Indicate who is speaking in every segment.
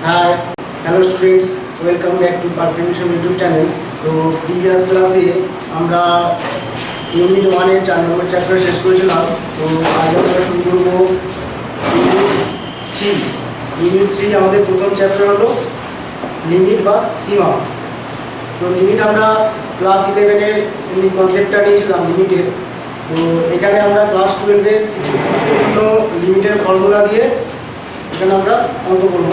Speaker 1: Hi, hello students, welcome back to Perfection YouTube channel. তো previous ক্লাসে আমরা unit 1 এর 4 নম্বর চ্যাপ্টার শেষ করেছিলাম। তো আজ আমরা শুরু করব ইউনিট 3 আমাদের প্রথম চ্যাপ্টার হলো লিমিট বা সীমা। তো লিমিট আমরা ক্লাস 11 এর এমনি কনসেপ্টটা নিয়েছিলাম লিমিটের। তো এখানে আমরা ক্লাস 12 এর কিছু গুরুত্বপূর্ণ লিমিটের ফর্মুলা দিয়ে এখানে আমরা অঙ্ক করব।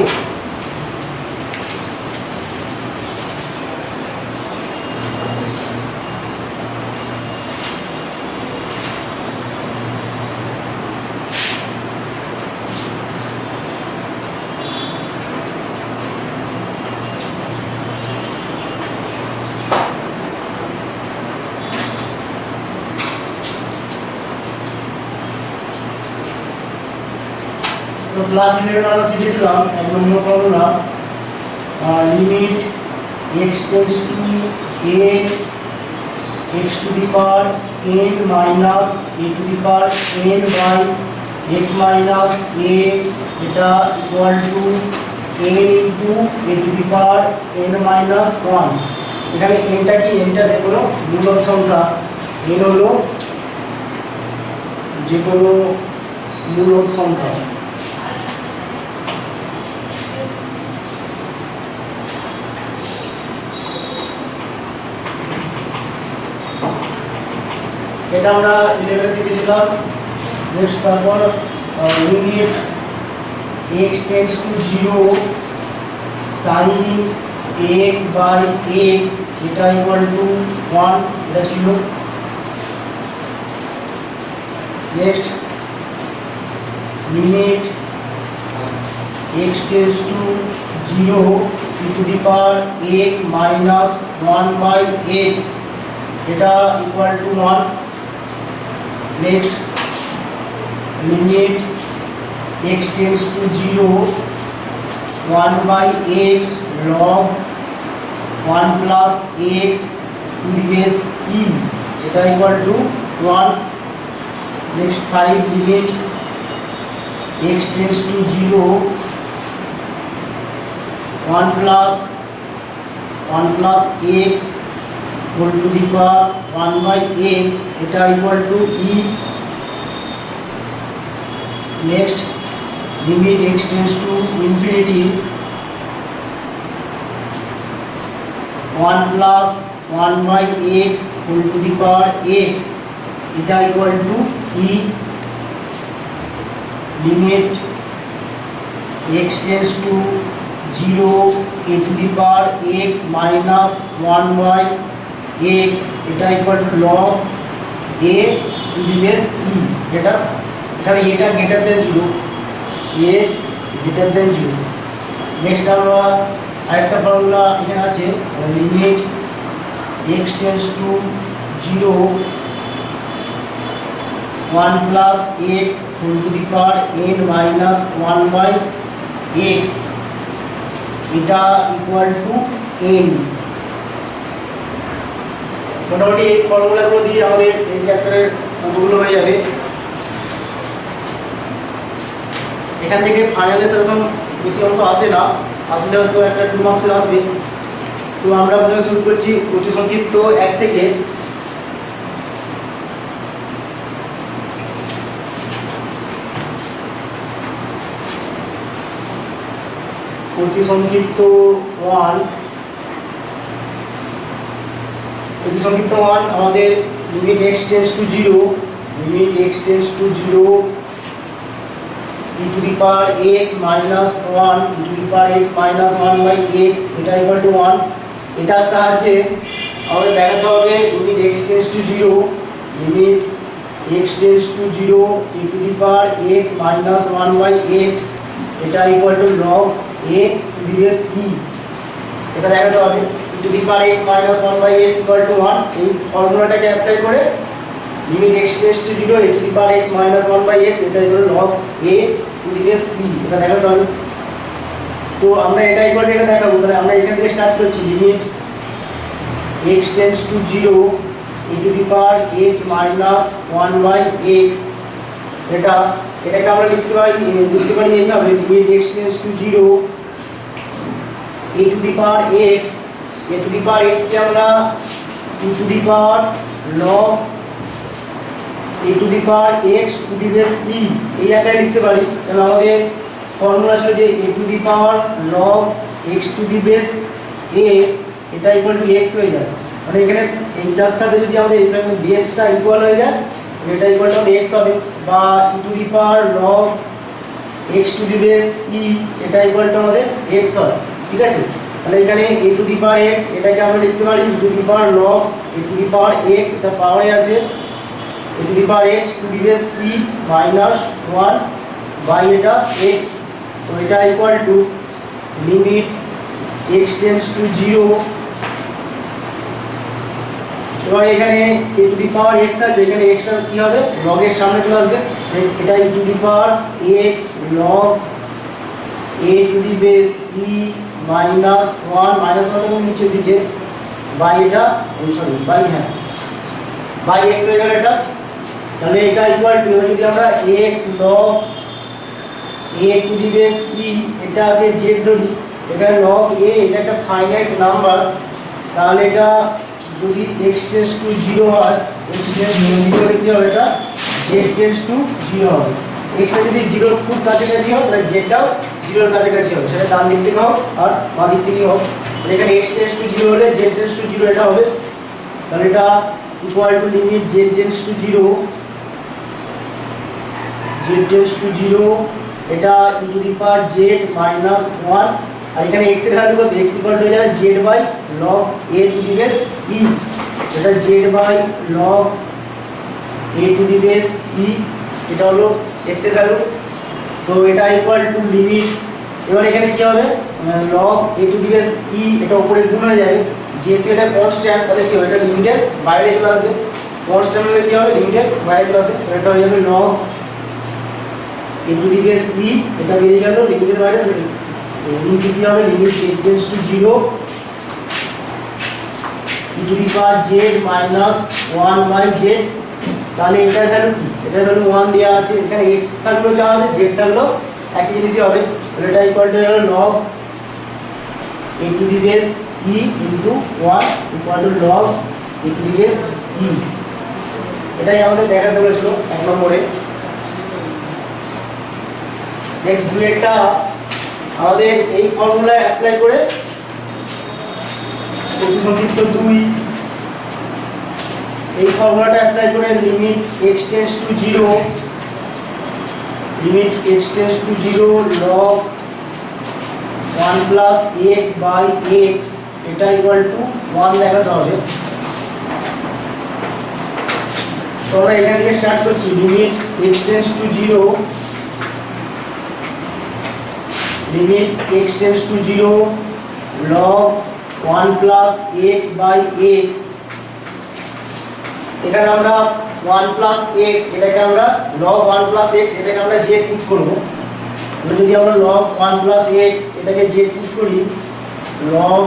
Speaker 1: তো ক্লাস 11 আমরা শিখেছিলাম এক নম্বর formula limit x tends to a x to the power n minus a to the power n by x minus a এটা equal to n into a to the power n minus 1। এখানে nটা কি, nটা যে কোনো মূলক সংখ্যা, n হলো যে কোনো মূলক সংখ্যা। এটা আমরা 11 শিখেছিলাম। নেক্সট তারপর limit x tends to 0 sin x by x এটা ইকুয়াল টু 1, এটা ছিল। Next limit x tends to 0 e to the power x minus 1 by x এটা equal to 1। Next, limit x tends to 0 1 by x log 1 plus x to the base e এটা equal to 1। Next 5, limit x tends to 0 1 plus x whole to the power 1 by x এটা equal to e। Next, limit x tends to infinity 1 plus 1 by x whole to the power x এটা equal to e। Limit x tends to 0 a to the power x minus 1 by x এটা equal to log a to the base e। এটা এখানে এটা greater than 0, a greater than 0। Next আমরা আরেকটা formula এখানে আছে limit x tends to 0 1 plus x whole to the power n minus 1 by x এটা equal to n। মোটামুটি এই ফর্মুলাগুলো দিয়ে আমাদের এই চ্যাপ্টারের অঙ্কগুলো হয়ে যাবে। এখান থেকে ফাইনালে সেরকম বেশি অঙ্ক আসে না, আসলে হয়তো একটা 2 মার্কসের আসবে। তো আমরা প্রথমে শুরু করছি অতি সংক্ষিপ্ত 1 থেকে। অতি সংক্ষিপ্ত 1 আমাদের limit x tends to 0 e to the power x minus 1 e to the power x minus 1 by x এটা ইকুয়াল টু 1। এটার সাহায্যে আমাদের দেখাতে হবে limit x tends to 0 e to the power x minus 1 by x এটা equal to log a to the base e এটা দেখাতে হবে। To the power x minus 1 by x equal to 1। এই ফর্মুলাটাকে অ্যাপ্লাই করে limit x tends to 0 a to the power x minus 1 by x এটা equal to log a to the base e এটা দেখাতে হবে। তো আমরা এটা ইকুয়াল টু এটা দেখাবো। তাহলে আমরা এখান থেকে স্টার্ট করছি। Limit x tends to 0 a to the power x minus 1 by x এটাকে আমরা লিখতে পারি এইভাবে limit x tends to 0 a to the power x, a to the power x কে আমরা e to the power log a to the power x to the base e এই আকারে লিখতে পারি। কারণ আমাদের ফর্মুলা ছিল যে a to the power log x to the base a এটা ইকুয়াল টু x হয়ে যায়। মানে এখানে এইটার সাথে যদি আমাদের এখানে বেসটা ইকুয়াল হয়ে যায় এটা ইকুয়াল টু x হবে, বা e to the power log x to the base e এটা ইকুয়াল টু আমাদের x হয়। ঠিক আছে, তাহলে এখানে a to the power x এটাকে আমরা লিখতে পারি e to the power log a to the power x, এটা পাওয়ারে আছে a to the power x to the base e minus 1 by এটা x। তো এটা equal to limit x tends to 0। এবার এখানে a to the power x আছে, এখানে x টা কি হবে log এর সামনে চলে আসবে, এটা e to the power x log a to the base e minus 1 minus 1 এর নিচের দিকে বাই এটা সরি বাই হ্যাঁ বাই x হয়ে গেল এটা। তাহলে এটা ইকুয়াল টু যদি আমরা x log a to the base e এটা আগে z ধরি, এটা log a এটা একটা ফাইনাইট নাম্বার, তাহলে এটা যদি x টেন্ডস টু 0 হয় x টেন্ডস টু 0 হলে কি হবে এটা z টেন্ডস টু 0 হবে। x টা যদি 0 খুব কাছাকাছি হয় তাহলে z টাও 0 এর কাছাকাছি হবে, সেটা ডান দিক থেকে হোক আর বাঁ দিক থেকে হোক। এখানে x টেন্ডস টু 0 হলে z টেন্ডস টু 0 এটা হবে। তাহলে এটা equal to limit z tends to 0 z tends to 0 এটা e to the power z minus 1, আর এখানে x এর ভ্যালু কত x ইকুয়াল টু হয়ে যাবে z by log a to the base e, এটা z by log a to the base e এটা হলো x এর ভ্যালু। তো এটা ইকুয়াল টু লিমিট, এবার এখানে কি হবে log a to the base e এটা উপরে গুণ হয়ে যাবে, যেহেতু এটা কনস্ট্যান্ট তাহলে কি হবে এটা লিমিটের বাইরে চলে আসবে, কনস্ট্যান্ট হলে কি হবে লিমিটের বাইরে চলে আসবে, এটা হয়ে যাবে log a to the base e এটা বেরিয়ে গেল লিমিটের বাইরে। লিমিট কি হবে limit z tends to 0 e to the power z minus 1 by z। তাহলে এটার ভ্যালু কি এটার ভ্যালু 1 দেওয়া আছে, এখানে x থাকলো যা হবে z থাকলো একই জিনিসই হবে। তাহলে এটা ইকুয়াল টু হলো log a to the base e into 1 equal to log a to the base e। এটাই আমাদের দেখাতে বলেছিল 1 নম্বরে। নেক্সট দুইটা আমাদের এই ফর্মুলা অ্যাপ্লাই করে প্রতিসংক্ষিপ্ত 2 এই ফর্মুলাটা অ্যাপ্লাই করে limit x tends to 0 limit x tends to 0 log 1 plus x by x এটা ইকুয়াল টু 1 দেখাতে হবে। তো আমরা এখান থেকে স্টার্ট করছি limit x tends to 0 limit x tends to 0 log 1 plus x by x। এখানে আমরা 1 প্লাস x এটাকে আমরা log 1 প্লাস x এটাকে আমরা z পুট করব। যদি আমরা log 1 প্লাস x এটাকে z পুট করি log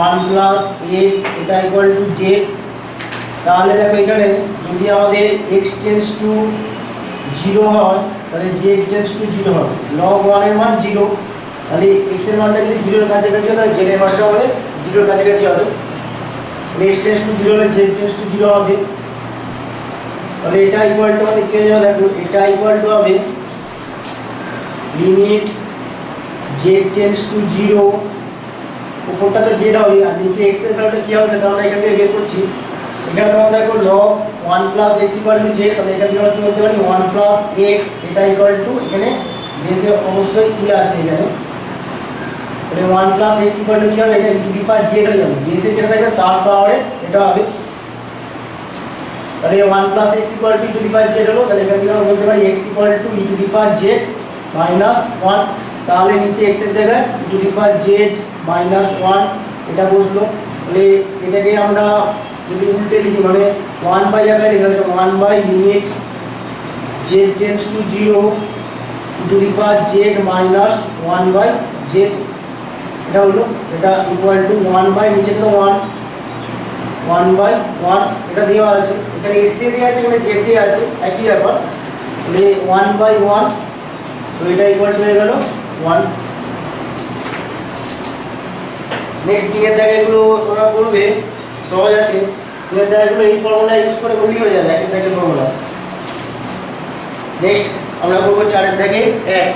Speaker 1: 1 প্লাস x এটা ইকুয়াল টু z, তাহলে দেখো এখানে যদি আমাদের x টেন্ডস টু 0 হয় তাহলে z টেন্ডস টু 0 হবে, log 1 এর মান 0, তাহলে x এর মানটা যদি 0 এর কাছাকাছি হয় তাহলে z এর মানটা হবে 0 এর কাছাকাছি হবে। x টেন্ডস টু 0 হলে z টেন্ডস টু 0 হবে। তাহলে এটা ইকুয়াল টু আমাদের কি হয়ে যাবে দেখো এটা ইকুয়াল টু হবে লিমিট z টেন্ডস টু 0 উপরটা তো z হবে আর নিচে x এর ভ্যালুটা কি হবে সেটা আমরা এখান থেকে বের করছি। এখানে তোমরা দেখো log 1 plus x equal two z, তাহলে এখান থেকে আমরা কি বলতে পারি 1 প্লাস x এটা ইকুয়াল টু এখানে বেসে অবশ্যই e আছে এখানে, তাহলে 1 প্লাস x ইকুয়াল টু কি হবে এটা e to the power z হয়ে যাবে, বেসে যেটা থাকবে তার পাওয়ারে এটা হবে। তাহলে 1 plus x equal two e to the power z হলো, তাহলে এখান থেকে আমরা বলতে পারি x equal two e to the power z minus 1, তাহলে নিচে x এর জায়গায় e to the power z minus 1 এটা বসলো। তাহলে এটাকে আমরা যদি উল্টে লিখি মানে 1 বাই আকারে লিখি তাহলে 1 by limit z tends to 0 e to the power z minus 1 by z এটা হলো, এটা ইকুয়াল টু 1 বাই নিচে তো 1 বাই 1 এটা দেওয়া আছে, এখানে s দিয়ে দেওয়া আছে এখানে z দিয়ে আছে একই ব্যাপার, তাহলে 1 বাই 1 তো এটা ইকুয়াল টু হয়ে গেল 1। নেক্সট দিনের দাগে এগুলো তোমরা করবে, সহজ আছে। দিনের দাগেগুলো এই ফর্মুলা ইউজ করে করলেই হয়ে যাবে, একের দাগের ফর্মুলা। নেক্সট আমরা করবো 4 দাগে 1।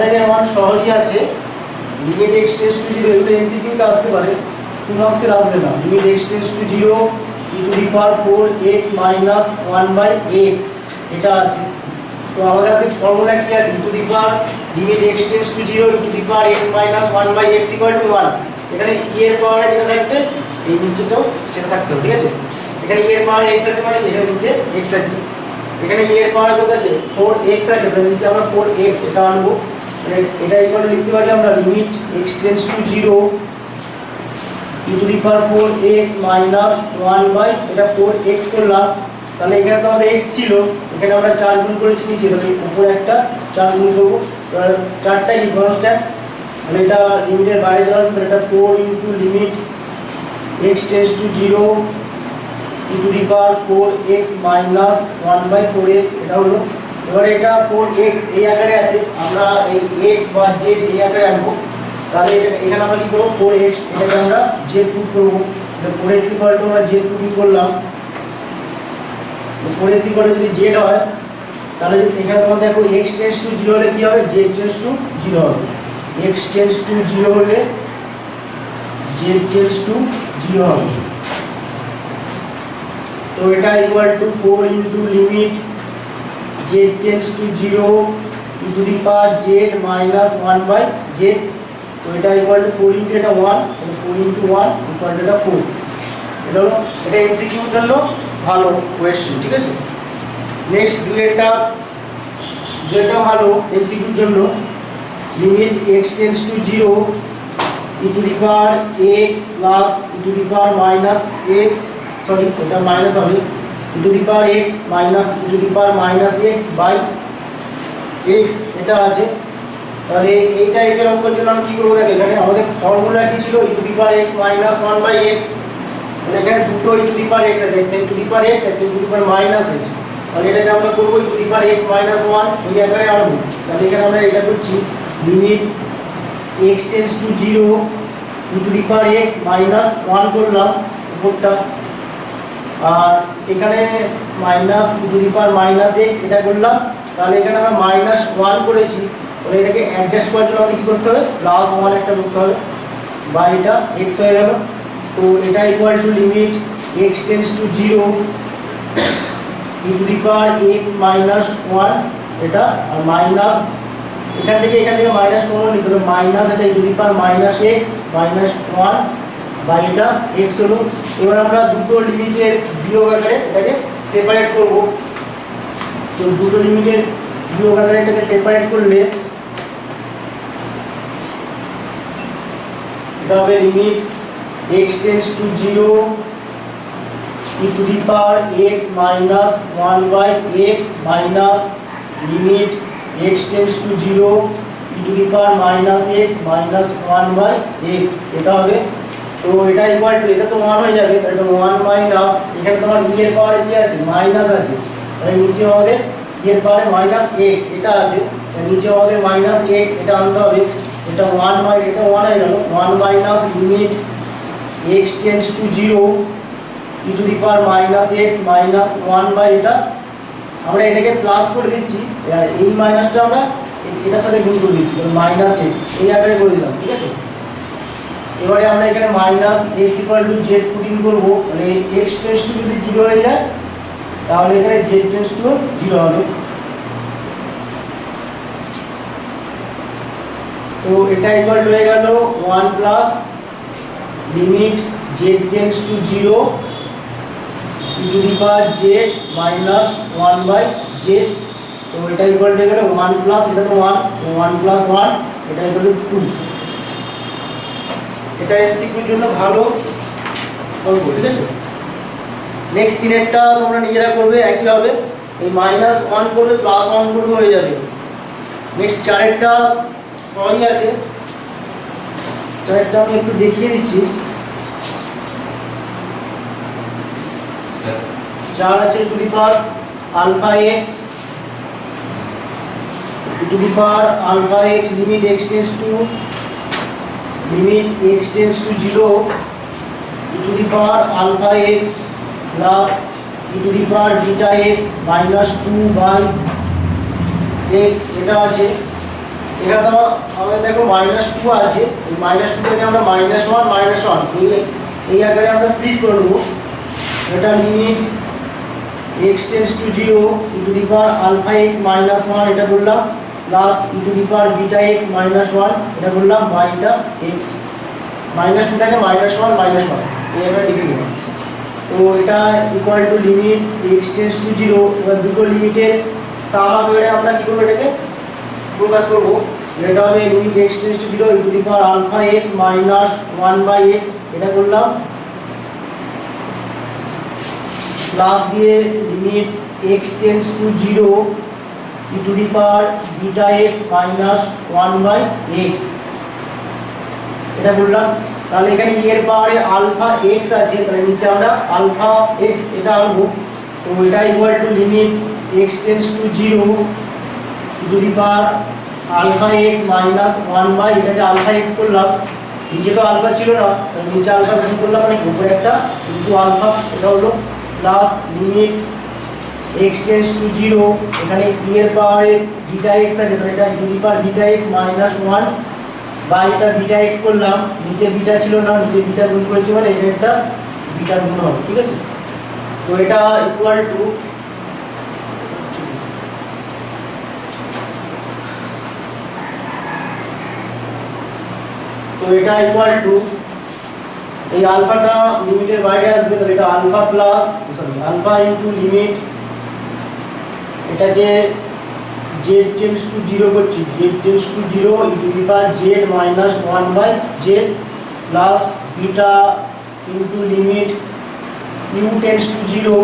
Speaker 1: দাগের মান সহজই আছে। লিমিট x টেন্ডস টু 0, এগুলো এমসিকিউতে আসতে পারে, কোনো অংশের আসবে না। Limit x tends to 0 e to the power 4x minus 1/x, এটা আছে। তো আমাদের হাতে ফর্মুলা কি আছে? e to the power limit x tends to 0 e to the power x minus 1/x equal to 1। এখানে e এর পাওয়ারে যেটা থাকবে এই নিচেটাও সেটা থাকতে হবে, ঠিক আছে? এখানে e এর পাওয়ারে x আছে মানে এখানে নিচে x আছে। এখানে e এর পাওয়ার কত আছে? 4x আছে, তাহলে নিচে আমরা 4x এটা আনবো। এটা ইকুয়াল লিখতে পারি আমরা limit x tends to 0 e to the power 4x minus 1 এটা 4x করলাম। তাহলে এখানে তো আমাদের x ছিল, এখানে আমরা 4 গুণ করেছি নিচে, তাহলে উপরে একটা 4 গুণ করবো। তাহলে 4টা কি কনস্ট্যান্ট, তাহলে এটা লিমিটের বাইরে চলে আসবে। এটা 4 into limit x tends to 0 e to the power 4x minus 1/4x, এটা হলো। এবারে এটা 4x এই আকারে আছে, আমরা এই x বা z এই আকারে আনবো। তাহলে এখানে আমরা কি করবো? 4x, এটাকে আমরা z পুট করবো। এটা 4x ইকুয়াল টু আমরা z পুট করলাম। 4x ইকুয়াল টু যদি z হয়, তাহলে এখানে তোমরা দেখো x টেন্ডস টু 0 হলে কি হবে? z টেন্ডস টু 0 হবে। x টেন্ডস টু 0 হলে z টেন্ডস টু 0 হবে। তো এটা equal two 4 into limit z tends to 0 e to the power z minus 1/z। তো এটা ইকুয়াল টু 4 ইন্টু এটা 1, 4 ইন্টু 1 ইকুয়াল টু এটা 4। এটা হলো, এটা এমসিকিউর জন্য ভালো কোয়েশ্চেন, ঠিক আছে? নেক্সট দুইটা ভালো এমসিকিউর জন্য। Limit x tends to 0 e to the power x plus e to the power minus x, sorry এটা মাইনাস হবে, e to the power x minus e to the power minus x by x, এটা আছে। তাহলে এই টাইপের অঙ্কের জন্য আমি কী করবো? দেখো এখানে আমাদের ফর্মুলা কী ছিল? e to the power x minus 1/x। তাহলে এখানে দুটো e to the power x আছে, একটা e to the power x, একটা e to the power minus x। তাহলে এটাকে আমরা করবো e to the power x minus 1 এই আকারে আনবো। তাহলে এখানে আমরা এটা করছি limit x tends to 0 e to the power x minus 1 করলাম উপরটা, আর এখানে minus e to the power minus x এটা করলাম। তাহলে এখানে আমরা মাইনাস 1 করেছি, তাহলে এটাকে অ্যাডজাস্ট করার জন্য আমাদের কী করতে হবে? প্লাস 1 একটা করতে হবে, বা এটা x হয়ে গেল। তো এটা equal to limit x tends to 0 e to the power x minus 1 এটা, আর মাইনাস এখান থেকে মাইনাস কমন নিতে হবে, মাইনাস এটা e to the power minus x minus 1 বা এটা x হলো। এবার আমরা দুটো লিমিটের বিয়োগ আকারে এটাকে সেপারেট করব। তো দুটো লিমিটের বিয়োগ আকারে এটাকে সেপারেট করলে এটা হবে limit x tends to 0 e to the power x minus 1/x minus limit x tends to 0 e to the power minus x minus 1/x, এটা হবে। তো এটা ইকুয়াল টু, এটা তো 1 হয়ে যাবে, এটা 1 মাইনাস এখানে তোমার e এর পাওয়ারে কি আছে? মাইনাস আছে। তাহলে নিচে আমাদের e এর পাওয়ারে মাইনাস x এটা আছে, নিচে আমাদের মাইনাস x এটা আনতে হবে। এটা 1 এটা 1 হয়ে গেল, 1 minus limit x tends to 0 e to the power minus x minus 1 এটা, আমরা এটাকে প্লাস করে দিচ্ছি, আর এই মাইনাসটা আমরা এটার সাথে গুণ করে দিচ্ছি, মাইনাস x এই আকারে করে দিলাম, ঠিক আছে? এবারে আমরা এখানে minus x equal two z putting করবো। তাহলে x টেন্ডস টু যদি 0 হয়ে যায়, তাহলে এখানে z টেন্ডস টু 0 হবে। তো এটা ইকুয়াল টু হয়ে গেল 1 plus limit z tends to 0 e to the power z minus 1/z। তো এটা ইকুয়াল টু হয়ে গেল 1 প্লাস, এটা তো 1 প্লাস 1 এটা ইকুয়াল টু 2। এটা এমসিকিউর জন্য ভালো অঙ্ক, ঠিক আছে? নেক্সট তিনেরটা তোমরা নিজেরা করবে, একই হবে। এই মাইনাস 1 করবে প্লাস 1 করবে, হয়ে যাবে। নেক্সট চারেরটা সহজই আছে, চারেরটা আমি একটু দেখিয়ে দিচ্ছি। চার আছে to the power alpha x, to the power alpha x limit x tends to 0 to the power alpha x plus to the power beta x minus 2/x এটা আছে। এটা তো আমাদের দেখো -2 আছে, এই -2 থেকে আমরা -1 এই আকারে আমরা স্প্লিট করে নেব। এটা limit x tends to 0 to the power alpha x minus 1 এটা করলাম plus to the power beta x minus 1 এটা করলাম বাইটা এক্স, -2টাকে -1 এই আমরা লিখে নিলাম। তো এটা equal to limit x tends to 0, এবার দুটো লিমিটের সাম করে আমরা কি করব, এটাকে প্রকাশ করব। এটা হবে limit x tends to 0 to the power alpha x minus 1/x এটা করলাম প্লাস দিয়ে limit x tends to 0 to the power beta x minus 1/x এটা করলাম। তাহলে এখানে এর পাওয়ারে আলফা এক্স আছে, তাহলে নিচে আমরা আলফা এক্স এটা আনবো। তো এটা equal to limit x tends to 0 to the power alpha x minus 1/, এটাকে আলফা এক্স করলাম, নিচে তো আলফা ছিল না, নিচে আলফা গুণ করলাম মানে উপরে একটা ইনটু আলফা এটা হলো plus limit x tends to 0, এখানে e এর পাওয়ারে বিটা এক্স আছে, তাহলে এটা two the power beta x minus 1 বা এটা বিটা এক্স করলাম, নিচে বিটা ছিল না, নিচে বিটা গুণ করেছি মানে এটা একটা বিটা গুণ হবে, ঠিক আছে। তো এটা ইকুয়াল টু এই আলফাটা লিমিটের বাইরে আসবে, তাহলে এটা alpha plus alpha into limit এটাকে z টেন্স টু 0 করছি, z tends to 0 into the power z minus 1/z plus beta into limit u tends to 0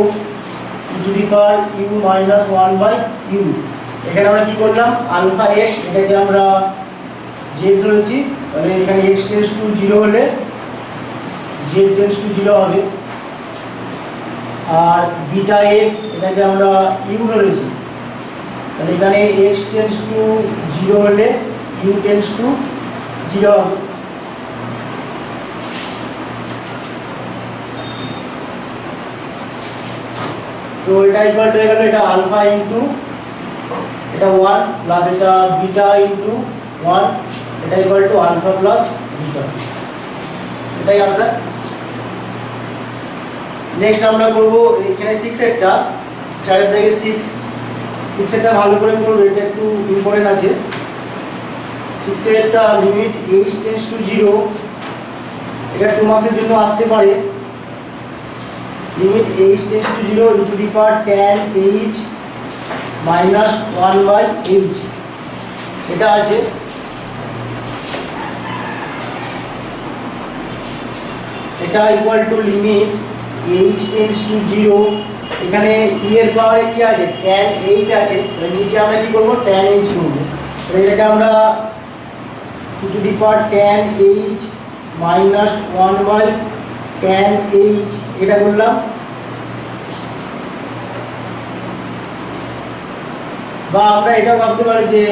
Speaker 1: into the power u minus 1/u। এখানে আমরা কি করলাম, আলফা x এটাকে আমরা z ধরেছি, তাহলে এখানে x টেন্স টু 0 হলে z টেন্স টু 0 হবে, আর বিটা x এটাকে আমরা u ধরেছি, তাহলে এখানে x টেন্স টু 0 হলে u টেন্স টু 0 হবে। তো এটা ইকুয়াল টু হয়ে গেল এটা আলফা ইনটু এটা 1 প্লাস এটা বিটা ইনটু 1 এটা equal to alpha plus beta, এটাই आंसर। নেক্সট আমরা করব এখানে 6 এরটা, 4 থেকে 6 এরটা ভালো করে করব, এটা একটু ইম্পর্টেন্ট আছে। 6 এরটা লিমিট h টেন্স টু 0, এটা 2 মার্কসের জন্য আসতে পারে, limit h tends to 0 into the power tan h minus 1/h এটা আছে। এটা equal to limit h tends to 0, এখানে e এর পাওয়ারে কি আছে tan h আছে, তাহলে নিচে আমরা কি করব tan h করব, তাহলে এটাকে আমরা two the power tan h minus 1/tan h এটা করলাম, বা আমরা এটাও ভাবতে পারি যে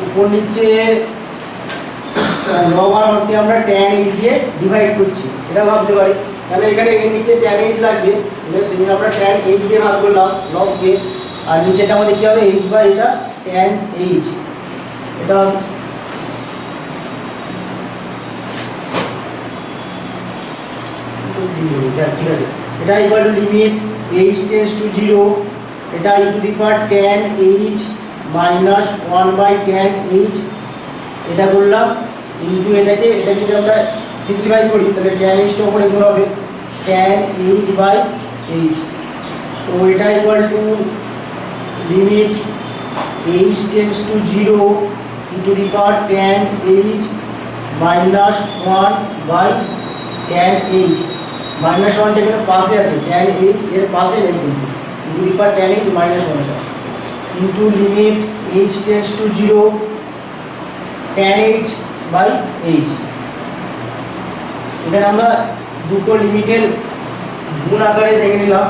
Speaker 1: উপর নিচে লব আর হরকে আমরা tan h দিয়ে ডিভাইড করছি, এটা ভাবতে পারি। তাহলে এখানে এর নিচে tan h লাগবে, সেজন্য আমরা tan h দিয়ে ভাগ করলাম লবকে, আর নিচেটা আমাদের কি হবে h বাই এটা tan h এটা ঠিক আছে। এটা equal to limit h tends to 0, এটা e to the power tan h minus 1/tan h এটা করলাম ইনটু এটাকে যদি আমরা সিম্পলিফাই করি তাহলে tan h টা উপরে গুণ হবে tan h বাই h। তো এটা equal to limit h tends to 0 into the power tan h minus 1/tan h, minus 1টা এখানে পাশে আছে, tan h এর পাশে নেই কিন্তু, into the power tan h minus 1 আছে into limit h tends to 0 tan h by h। এখানে আমরা দুটো লিমিটের গুণ আকারে ভেঙে নিলাম।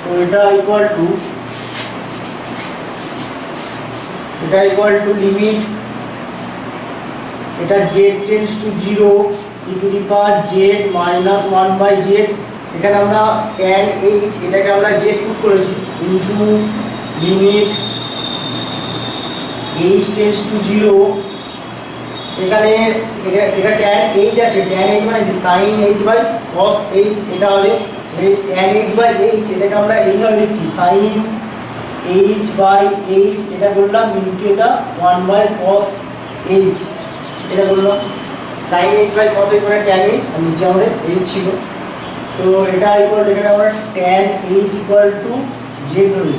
Speaker 1: তো এটা ইকুয়াল টু লিমিট, এটা z tends to 0 e to the power z minus 1/z, এখানে আমরা tan h এটাকে আমরা z পুট করেছি, into limit h tends to 0, এখানে এটা tan h আছে, tan h মানে sin h by cos h, এটা হবে tan h বাই h, এটাকে আমরা এইভাবে লিখছি sin h বাই h, এটা বললাম ইনটু এটা 1/cos h, এটা বললাম sin h by cos h মানে tan h, আর নিচে আমাদের h ছিল। তো এটা ইকুয়াল, এখানে আমরা tan h equal to z ধরি,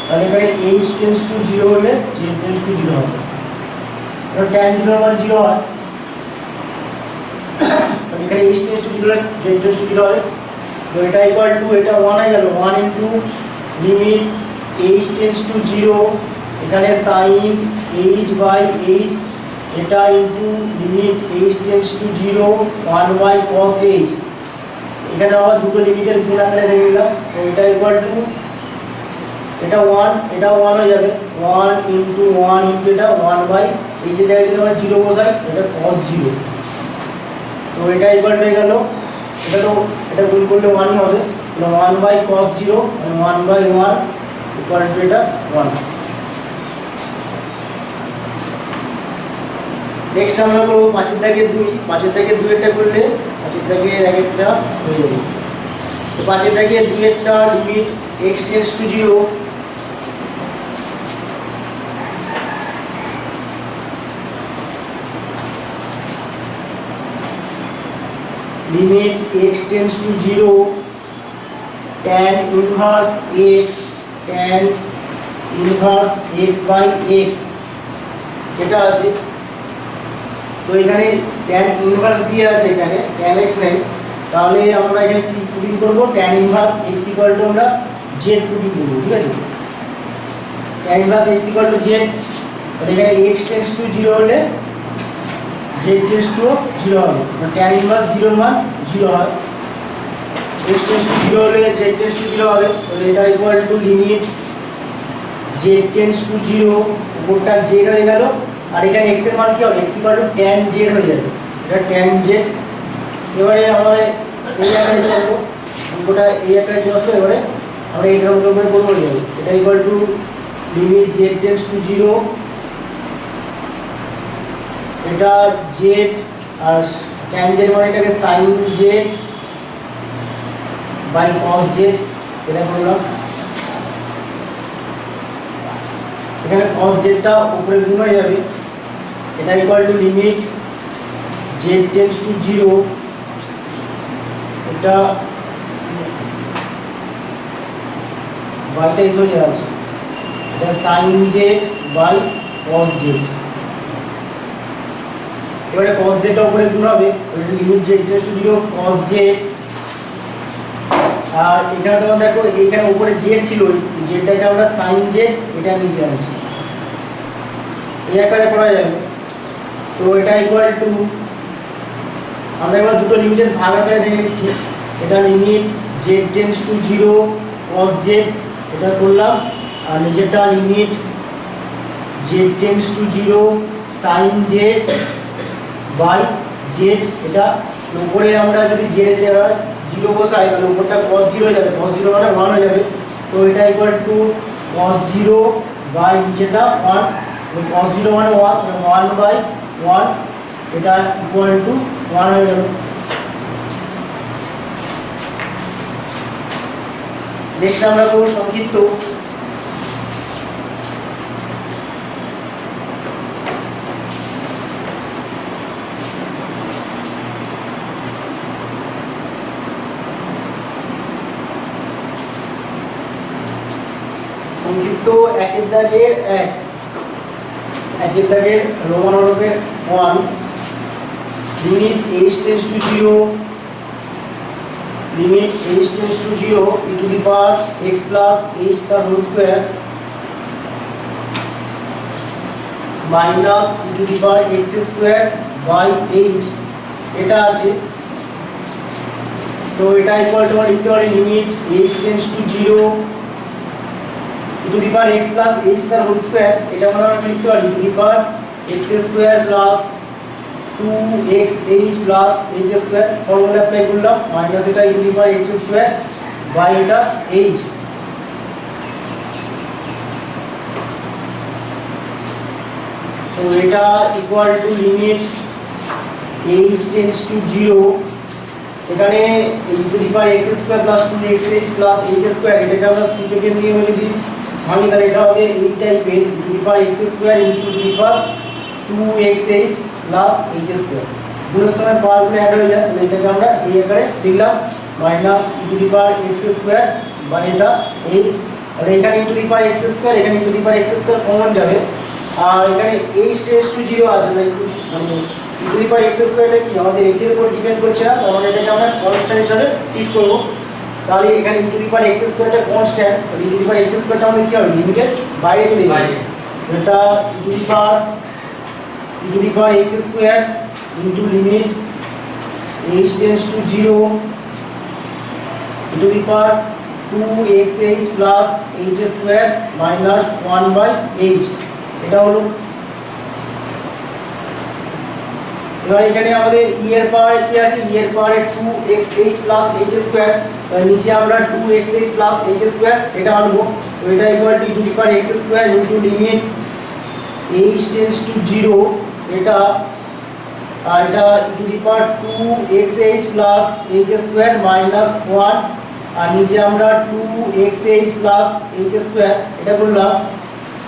Speaker 1: তাহলে এখানে h টেন্ডস টু 0 হলে z টেন্ডস টু 0 হবে, tan 0 মান 0 হয়, তাহলে এখানে h টেন্ডস টু 0 হলে z টেন্ডস টু 0 হবে। তো এটা ইকুয়াল টু, এটা 1 হয়ে গেল, 1 into limit h tends to 0, এখানে sin h বাই h, এটা into limit h tends to 0 1/cos h, এখানে আবার দুটো লিমিটের গুণ আকারে ভেঙে নিলাম। তো এটা ইকুয়াল টু, এটা 1, এটা 1 হয়ে যাবে, 1 ইনটু 1 ইনটু এটা 1/, এই যে জায়গায় যদি আমরা 0 বসাই এটা cos 0, তো এটা ইকুয়াল হয়ে গেল, এটা গুণ করলে 1 হবে, 1/cos 0 আর 1/1 ইকুয়াল টু এটা 1। নেক্সট আমরা করবো 5 দাগে 2, 5 দাগে 2 এটা করলে 5 দাগে 1 একটা হয়ে যাবে। তো 5 দাগে 2 একটা limit x tends to 0, limit x tends to 0 tan inverse x, tan inverse x by x, এটা আছে। তো এখানে tan ইনভার্স দিয়ে আছে, এখানে tan x নেই, তাহলে আমরা এখানে কি পুটিং করব, tan inverse x equal to আমরা z পুটিং করব, ঠিক আছে, tan inverse x equal two z, তাহলে এখানে x টেন্ডস টু 0 হলে z টেন্ডস টু 0 হবে, tan ইনভার্স 0 মান 0 হয়, x টেন্ডস টু 0 হলে z টেন্ডস টু 0 হবে, তাহলে এটা equal to limit z tends to 0, উপরটা z হয়ে গেল, আর এখানে x এর মান কি হবে, x equal two tan z হয়ে যাবে, এটা tan z। এবারে আমরা এই আকারে করব, অঙ্কটা এই আকারে যত, এবারে আমরা এইটার উপরে করব, এটা equal to limit z tends to 0, এটা z আর tan z মানে এটাকে sin z by cos z, এটা করলাম, এখানে cos z টা উপরে গুণ হয়ে যাবে, এটা equal to limit z tends to 0, এটা বাইটা এসে যাচ্ছে, এটা sin z by cos z, এবারে cos z টা উপরে গুণ হবে, এটা limit z tends to 0 cos z, আর এখানে তোমরা দেখো এইখানে উপরে z ছিল, zটাকে আমরা sin z, এটা নিচে আনছি, এই আকারে করা যাবে। তো এটা ইকুয়াল টু, আমরা এবার দুটো লিমিটের ভাগ আকারে ভেঙে নিচ্ছি, এটা limit z tends to 0 cos z, এটা করলাম, আর নিচেরটা limit z tends to 0 sin z by z, এটা উপরে আমরা যদি z এর জায়গায় 0 বসাই তাহলে উপরটা cos 0 হয়ে যাবে, cos 0 মানে 1 হয়ে যাবে, তো এটা ইকুয়াল টু cos 0 বাই নিচেটা 1, cos 0 মানে 1/1, এটা ইকুয়াল টু 1 হয়ে গেল। নেক্সট আমরা করব সংক্ষিপ্ত, সংক্ষিপ্ত একের দাগের 1, একের দাগের রোমান হরফের 1, limit h tends to 0, limit h tends to 0 e to the power x plus h তার whole square minus e to the power x square by h, এটা আছে, তো এটা ইকুয়াল টু লিখতে পারি limit h tends to 0 e to the power x plus h তার whole square, এটা আমরা লিখতে পারি e to the power x square plus 2xh plus h square, formula apply করলাম, মাইনাস এটা e to the power x square by এটা h। তো এটা equal to limit h tends to 0, এখানে e to the power x square plus 2xh plus h square, এটাকে আমরা সূচকের নিয়মে যদি ভাঙি তাহলে এটা হবে এই টাইপের e to the power x square into two the power 2xh plus h square, গুণের সময় পাওয়ারগুলো অ্যাড হয়ে যায়, তাহলে এটাকে আমরা এই আকারে লিখলাম minus e to the power x square by এটা h। তাহলে এখানে e to the power x square, এখানে e to the power x square common যাবে, আর এখানে h টেন্ডস টু 0 আছে, মানে e to the power x স্কয়ারটা কি আমাদের h এর উপর ডিপেন্ড করছে না, তার মানে এটাকে আমরা কনস্ট্যান্ট হিসেবে ট্রিট করব। তাহলে এখানে e to the power x স্কয়ারটা কনস্ট্যান্ট, তাহলে e to the power x স্কয়ারটা আমাদের কি হবে লিমিটের বাইরে চলে যাবে, এটা e to the power x square into limit h tends to 0 e to the power 2xh plus h square minus 1/h, এটা হলো। এবার এখানে আমাদের e এর পাওয়ারে কি আছে, e এর পাওয়ারে 2xh প্লাস h স্কয়ার, তার নিচে আমরা 2xh প্লাস h স্কয়ার এটা আনবো, তো এটা equal two e to the power x square into limit h tends to 0, এটা আর এটা e to the power 2xh plus h square minus 1, আর নিচে আমরা 2xh প্লাস h স্কয়ার এটা করলাম,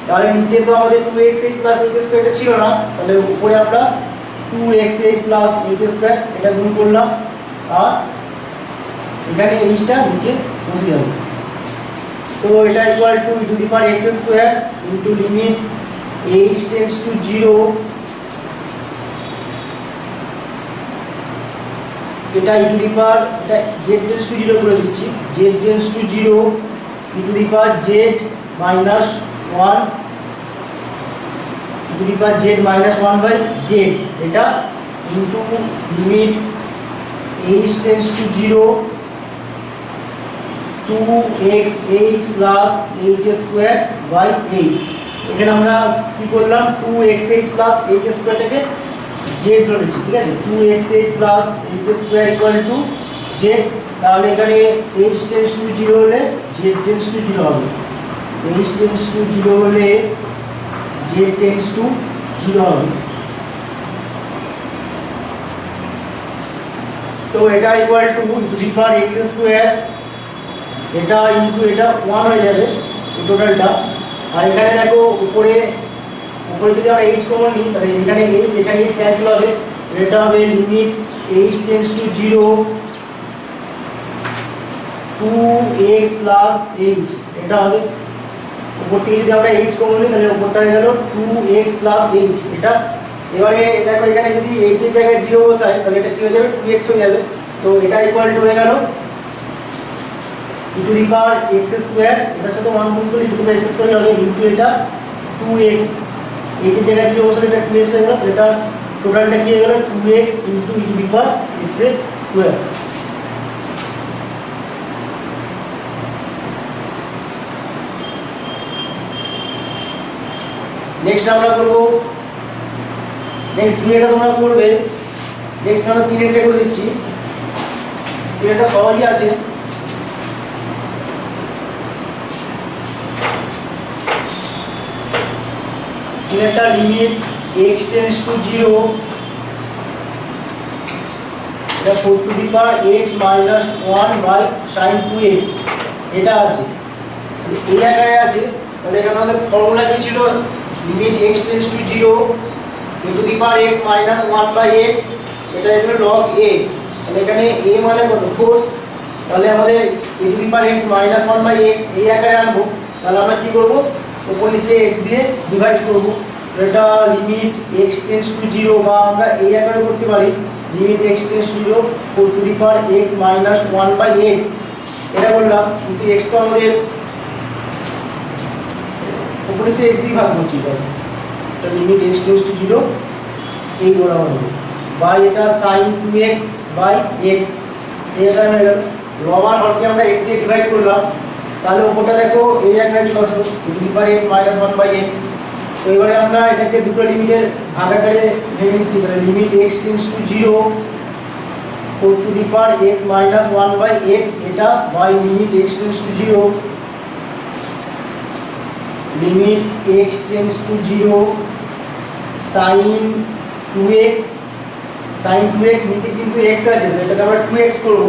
Speaker 1: তাহলে নিচে তো আমাদের 2xh প্লাস h স্কয়ার এটা ছিল না, তাহলে উপরে আমরা 2xh প্লাস h স্কয়ার এটা গুণ করলাম, আর এখানে h টা নিচে বসে যাবে, তো এটা equal two e to the power x square into limit h tends to 0, এটা e টু দি পাওয়ার এটা z টেন্ডস টু 0 করে দিচ্ছি, z tends to 0 e to the power z minus 1 e to the power z minus 1/z, এটা into limit h tends to 0 2xh plus h square by h, এখানে আমরা কি করলাম 2xh plus h স্কয়ারটাকে z ধরেছি, ঠিক আছে, 2xh plus h square equal to z, তাহলে এখানে h টেন্ডস টু 0 হলে z টেন্ডস টু 0 হবে, h টেন্ডস টু 0 হলে z টেন্ডস টু 0 হবে, তো এটা equal two e to the power x square, এটা ইনটু এটা 1 হয়ে যাবে টোটালটা, আর এখানে দেখো উপরে যদি আমরা h কমন নিই তাহলে এখানে h ক্যান্সেল হবে, এটা হবে limit h tends to 0 2x plus h, এটা হবে উপর থেকে যদি আমরা h কমন নিই তাহলে উপরটা হয়ে গেল 2x প্লাস h, এটা এবারে দেখো এখানে যদি h এর জায়গায় 0 বসাই তাহলে এটা কি হয়ে যাবে 2x হয়ে যাবে, তো এটা ইকুয়াল টু হয়ে গেল e to the power x square, এটার সাথে 1 গুণ করলে e to the power x square হবে ইনটু এটা 2x, h এর জায়গায় 0 বসালে এটা 2x হয়ে গেল, এটা টোটালটা কি হয়ে গেল 2x into e to the power x square. Next আমরা করব, নেক্সট 2 এটা তোমরা করবে, নেক্সট আমরা 3 এটা করে দিচ্ছি, 3 এটা সহজই আছে, এটা লিমিট x টেন্ডস টু 0, এটা 4 to the power x minus 1 by sin 2x, এটা আছে এই আকারে আছে, তাহলে এখানে আমাদের ফর্মুলা কি ছিল limit x tends to 0 e to the power x minus 1 by x, এটা এখানে log a, তাহলে এখানে a মানে কত 4, তাহলে আমাদের e to the power x minus 1 by x এই আকারে আনবো, তাহলে আমরা কি করব উপর নিচে x দিয়ে ডিভাইড করব, এটা লিমিট x টেন্ডস টু 0 বা আমরা এই আকারে করতে পারি limit x tends to 0 4 to the power x minus 1 by x, এটা বললাম, কিন্তু x তো আমাদের উপর নিচে x দিয়ে ভাগ করতে হবে, এটা লিমিট x টেন্ডস টু 0 এই বরাবর হবে, বাই এটা সাইন 2x বাই x এটা হয়ে গেল। লব আর হরকে আমরা x দিয়ে ডিভাইড করলাম, তাহলে উপরটা দেখো এই একটা কি আসবে e⁻x - 1/x। তো এবারে আমরা এটাকে দুটো লিমিটের ভাগ আকারে ভেঙে নিচ্ছি, তাহলে limit x tends to 0 4x - 1/x এটা by limit x tends to 0 limit x tends to 0 sin 2x নিচে কিন্তু x আছে, তো এটাকে আমরা 2x করব।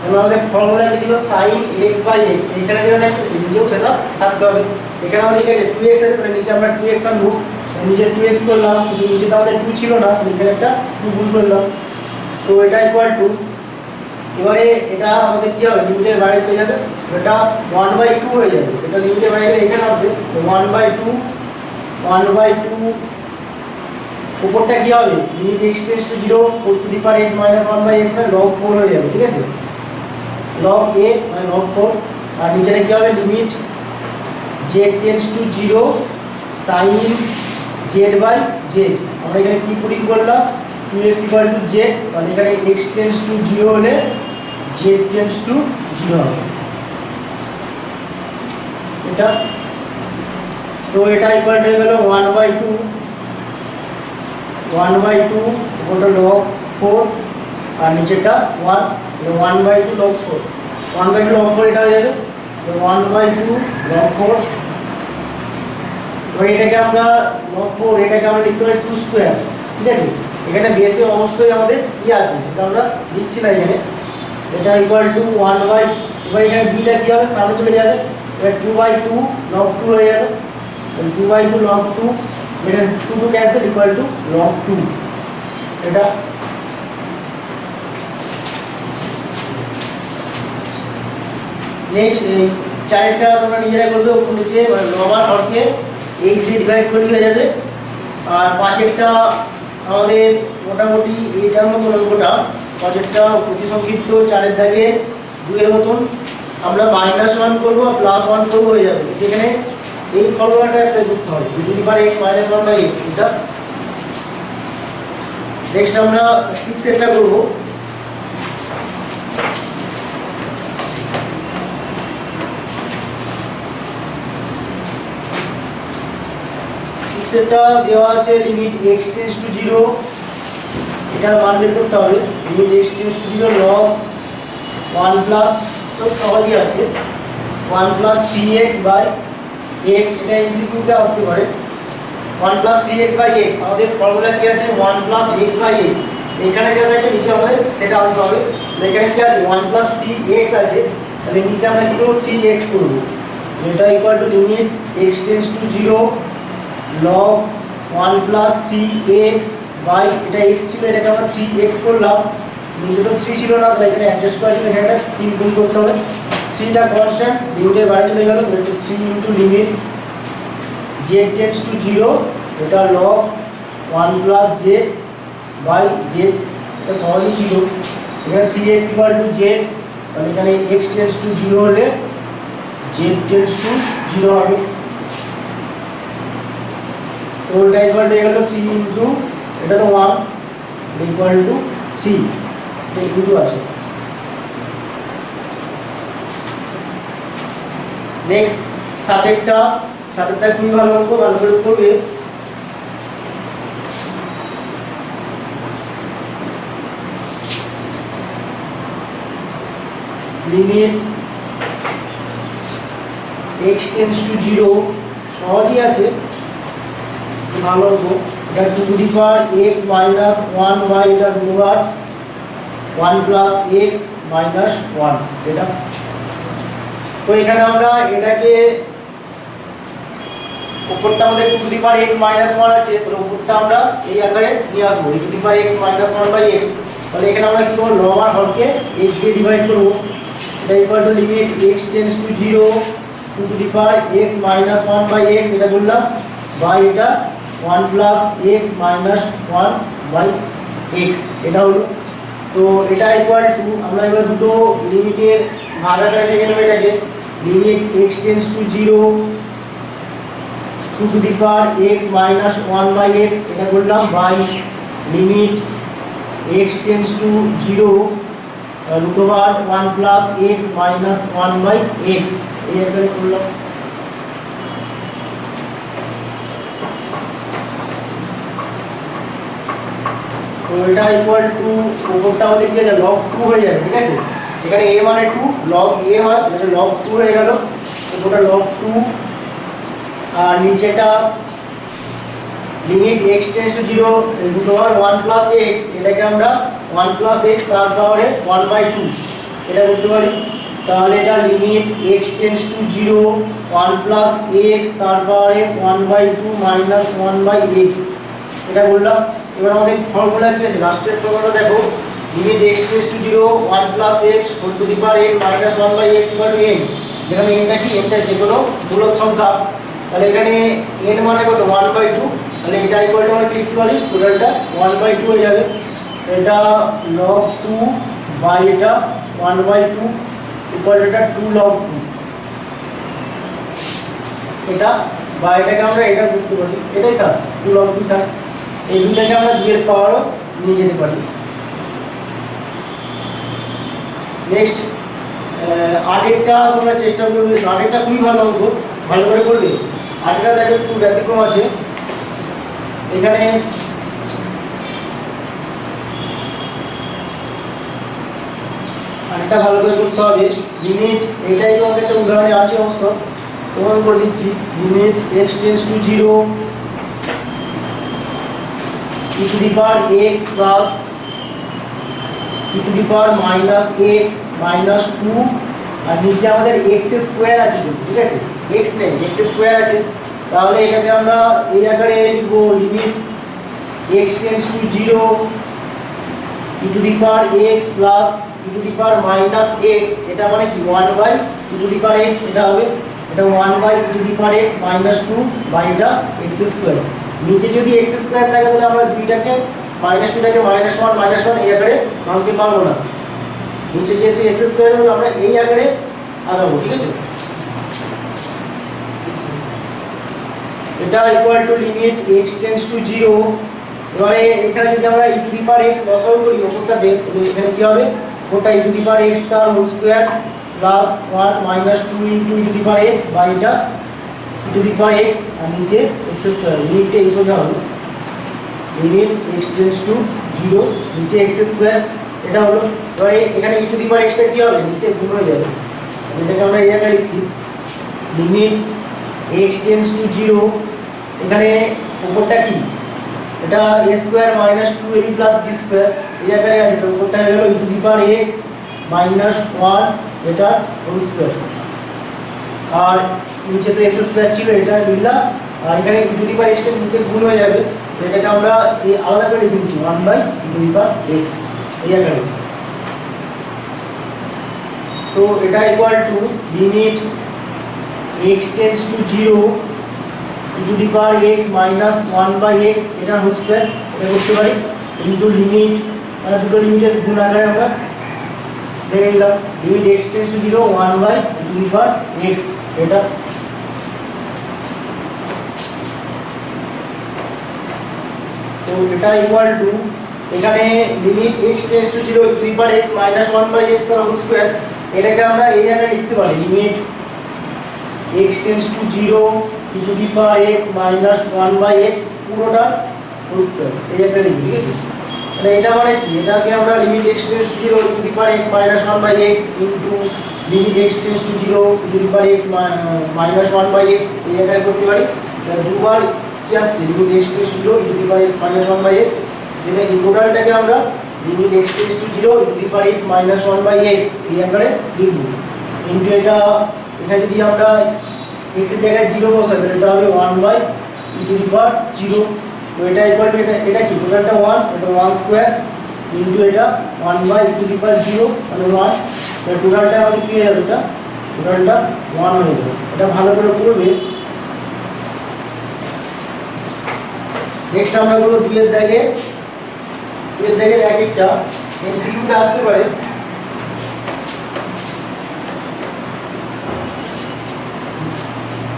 Speaker 1: এবং আমাদের ফর্মুলা কি ছিল sin x/x, এখানে যেটা দেখো নিচেও সেটা থাকতে হবে। এখানে আমাদের কি আছে 2x আছে, তাহলে নিচে আমরা 2x আনবো, নিচে 2x করলাম, কিন্তু নিচে তো আমাদের 2 ছিল না, এখানে একটা 2 গুণ করলাম। তো এটা ইকুয়াল টু, এবারে এটা আমাদের কি হবে লিমিটের বাইরে চলে যাবে, এটা 1/2 হয়ে যাবে। এটা লিমিটের বাইরে এখানে আসবে, তো 1/2 উপরটা কি হবে limit x tends to 0 4x - 1/x মানে log 4 হয়ে যাবে, ঠিক আছে, log a মানে log 4। আর নিচেটা কি হবে limit z tends to 0 sin z/z। আমরা এখানে কি পুটিং করলাম 2x = z, তাহলে এখানে x টেন্ডস টু 0 হলে z টেন্ডস টু 0 হবে এটা। তো এটা ইকুয়াল হয়ে গেল 1/2 ওটা log 4 আর নিচেটা 1, 1/2 log 4 1/2 log 4 এটা হয়ে যাবে, তো 1/2 log 4। এবার এটাকে আমরা log 4 এটাকে আমরা লিখতে পারি 2 স্কয়ার, ঠিক আছে। এখানে বেশি অবশ্যই আমাদের কি আছে সেটা আমরা লিখছি না এখানে, এটা ইকুয়াল টু 1/, এবার এখানে বিটা কি হবে সামনে চলে যাবে, এটা 2/2 log 2 হয়ে গেল, 2/2 log 2, এটা 2 ক্যান্সেল ইকুয়াল টু log 2 এটা। নেক্সট এই চারটা তোমরা নিজেরাই করবে, উপর নিচে লব আর হরকে x দিয়ে ডিভাইড করলে হয়ে যাবে। আর পাঁচেরটা আমাদের মোটামুটি এইটার মতন অঙ্কটা, পাঁচেরটা অতি সংক্ষিপ্ত 4-এর দাগে 2-এর মতন, আমরা -1 করবো +1 করবো হয়ে যাবে। যেখানে এই ফর্মুলাটা একটা করতে হবে e⁻x - 1/x এটা। নেক্সট আমরা 6 এরটা করব, 6 এরটা দেওয়া আছে লিমিট x টেন্ডস টু 0, এটার মান বের করতে হবে limit x tends to 0 log 1 তো সহজই আছে 1 + 3x/x, এটা এমসিকিউতে আসতে পারে 1 + 3x/x। আমাদের ফর্মুলা কি আছে 1 + x/x, এখানে যেটা থাকবে নিচে আমাদের সেটা আনতে হবে। এখানে কি আছে 1 + 3x আছে, তাহলে নিচে আমরা কি করব 3x করব, এটা equal to limit x tends to 0 log 1 + 3x by এটা x ছিল, এটাকে আমরা 3x করলাম, নিচে তো 3 ছিল না, তাহলে এখানে অ্যাডজাস্ট করার জন্য এখানে 3 গুণ করতে হবে। 3টা কনস্ট্যান্ট, লিমিটের বাইরে চলে গেল, 3 * লিমিট z টেন্ডস টু 0 এটা log 1 + z বাই z, এটা সহজই ছিল। এখানে 3x = z, তাহলে এখানে x টেন্ডস টু 0 হলে z টেন্ডস টু 0 হবে। তো এটা ইকুয়াল টু গেল 3 এটা তো 1 ইকুয়াল টু 3, এটা ইকুয়াল আছে। নেক্সট 7এরটা খুবই ভালো অঙ্ক, ভালো করে করবে। লিমিট x টেন্ডস টু 0 সহজই আছে, ভালো অঙ্ক। এটা 2x - 1 এটা রুট 1 + x - 1 এটা। তো এখানে আমরা এটাকে উপরটা আমাদের 2x - 1 আছে, তাহলে উপরটা আমরা এই আকারে নিয়ে আসবো 2x - 1/x। তাহলে এখানে আমরা কি করব লব আর হরকে x দিয়ে ডিভাইড করব, এটা equal to limit x tends to 0 2x - 1/x এটা বললাম বাই এটা 1 + x - 1/x এটা হলো। তো এটা ইকুয়াল টু আমরা এবার দুটো লিমিটের ভাগাকারে লিখে নেব, এটাকে limit x tends to 0 2x - 1/x এটা করলাম by limit x tends to 0 root over 1 plus x minus 1 by x এই এখানে করলাম। তো এটা ইকুয়াল টু উপরটা আমাদের কি আছে log 2 হয়ে যাবে, ঠিক আছে। এখানে a মানে 2 log a হয়, এটা log 2 হয়ে গেল, উপরটা log 2 আর নিচেটা limit x tends to 0 root over 1 plus x, এটাকে আমরা 1 প্লাস x তার পাওয়ারে 1/2 এটা করতে পারি। তাহলে এটা limit x tends to 0 1 plus x তার পাওয়ারে 1/2 মাইনাস 1/x এটা বললাম। এবার আমাদের ফর্মুলা কি আছে, লাস্টের ফর্মুলা দেখো, limit x tends to 0 1 plus x whole to the power n minus 1/x equal to n, যেখানে n টা কি, n টা যে কোনো মূলদ সংখ্যা। তাহলে এখানে n মানে কত 1/2, তাহলে এটা ইকুয়াল টু আমরা কি লিখতে পারি, টোটালটা 1/2 হয়ে যাবে। এটা log 2 বাই এটা 1/2 ইকুয়াল টু এটা 2 log 2 এটা বা এটাকে আমরা এটা করতে পারি, এটাই থাক 2 log 2 থাক। এই দুটাকে আমরা 2 এর পাওয়ারও নিয়ে যেতে পারি। নেক্সট আটেরটা তোমরা চেষ্টা করবে, আটেরটা খুবই ভালো অঙ্ক, ভালো করে করবে। আটেরটা দেখো একটু ব্যতিক্রম আছে, এখানে আরেকটা ভালো করে করতে হবে। লিমিট এটাই তো একটা উদাহরণে আছে অবশ্য, প্রমাণ করে দিচ্ছি। Limit x tends to 0 e to the power x plus e to the power minus x minus 2 আর নিচে আমাদের x স্কয়ার আছে, ঠিক আছে, x নেই x স্কয়ার আছে। তাহলে এটাকে আমরা এই আকারে লিখব, limit x tends to 0 e to the power x plus e to the power minus x, এটা মানে কি 1 by e to the power x, এটা হবে এটা 1 by e to the power x minus 2 by এটা x স্কয়ার। নিচে যদি x square থাকে তাহলে আমরা দুইটাকে মাইনাস 2টাকে মাইনাস 1 এই আকারে ভাঙতে পারবো না। নিচে যেহেতু x স্কয়ার হলো আমরা এই আকারে আগাবো, ঠিক আছে। এটা equal to limit x tends to 0, এবারে এখানে যদি আমরা e to the power x লসাগু করি উপরটা দেখ, এখানে কি হবে, ওটা e to the power x তার whole square plus 1 minus 2 into e to the power x by এটা e to the power x আর নিচে x স্কয়ার। লিমিটটা এই সোজা হবে, লিমিট x টেন্ডস টু 0 নিচে x স্কয়ার এটা হলো। এবারে এখানে e to the power x টা কি হবে, নিচে গুণ হয়ে যাবে, এটাকে আমরা এই জায়গায় লিখছি লিমিট x টেন্ডস টু 0, এখানে উপরটা কি, এটা a square minus 2ab plus b square এই জায়গায় আছে, তো উপরটা হলো e to the power x minus 1 এটা হোল স্কয়ার আর নিচে তো x স্কয়ার ছিল এটা লিখলাম, আর এখানে e to the power x টা নিচে গুণ হয়ে যাবে, তো এটাকে আমরা এই আলাদা করে লিখছি 1 by e to the power x এই জায়গায়। তো এটা equal to limit x tends to 0 e to the power x minus 1 by x এটা হোল স্কয়ার এটা করতে পারি, ইনটু লিমিট মানে দুটো লিমিটের গুণ আকারে আমরা দেখে নিলাম, limit x tends to 0 1 by e to the power x এটা। তো এটা ইকুয়াল টু এখানে limit x tends to 0 e to the power x minus 1 by x তার হোল স্কয়ার, এটাকে আমরা এই জায়গায় লিখতে পারি limit x tends to 0 e to the power x minus 1 by x পুরোটা হোল স্কয়ার এই জায়গায় লিখি, ঠিক আছে। তাহলে এটা মানে কি, এটাকে আমরা limit x tends to 0 e to the power x minus 1 by x into limit x tends to 0 e to the power x minus 1 by x এই জায়গায় করতে পারি। তাহলে দুবার কি আসছে, limit x tends to 0 e to the power x minus 1 by x, যেটা এই টোটালটাকে আমরা limit x tends to 0 e to the power x minus 1 by x এই আকারে লিখব, ইনটু এটা এখানে যদি আমরা x এর জায়গায় 0 বসাই তাহলে এটা হবে 1 বাই e টু দি পাওয়ার 0। তো এটা ইকুয়াল টু এটা কি, টোটালটা 1, এটা 1 স্কয়ার ইনটু এটা 1 বাই e টু দি পাওয়ার 0 মানে 1, তাহলে টোটালটা আমাদের কি হয়ে যাবে, এটা টোটালটা 1 হয়ে যাবে। এটা ভালো করে করবে। নেক্সট আমরা করব 2 এর দাগে, 2 এর দাগের এক একটা এমসিকিউতে আসতে পারে।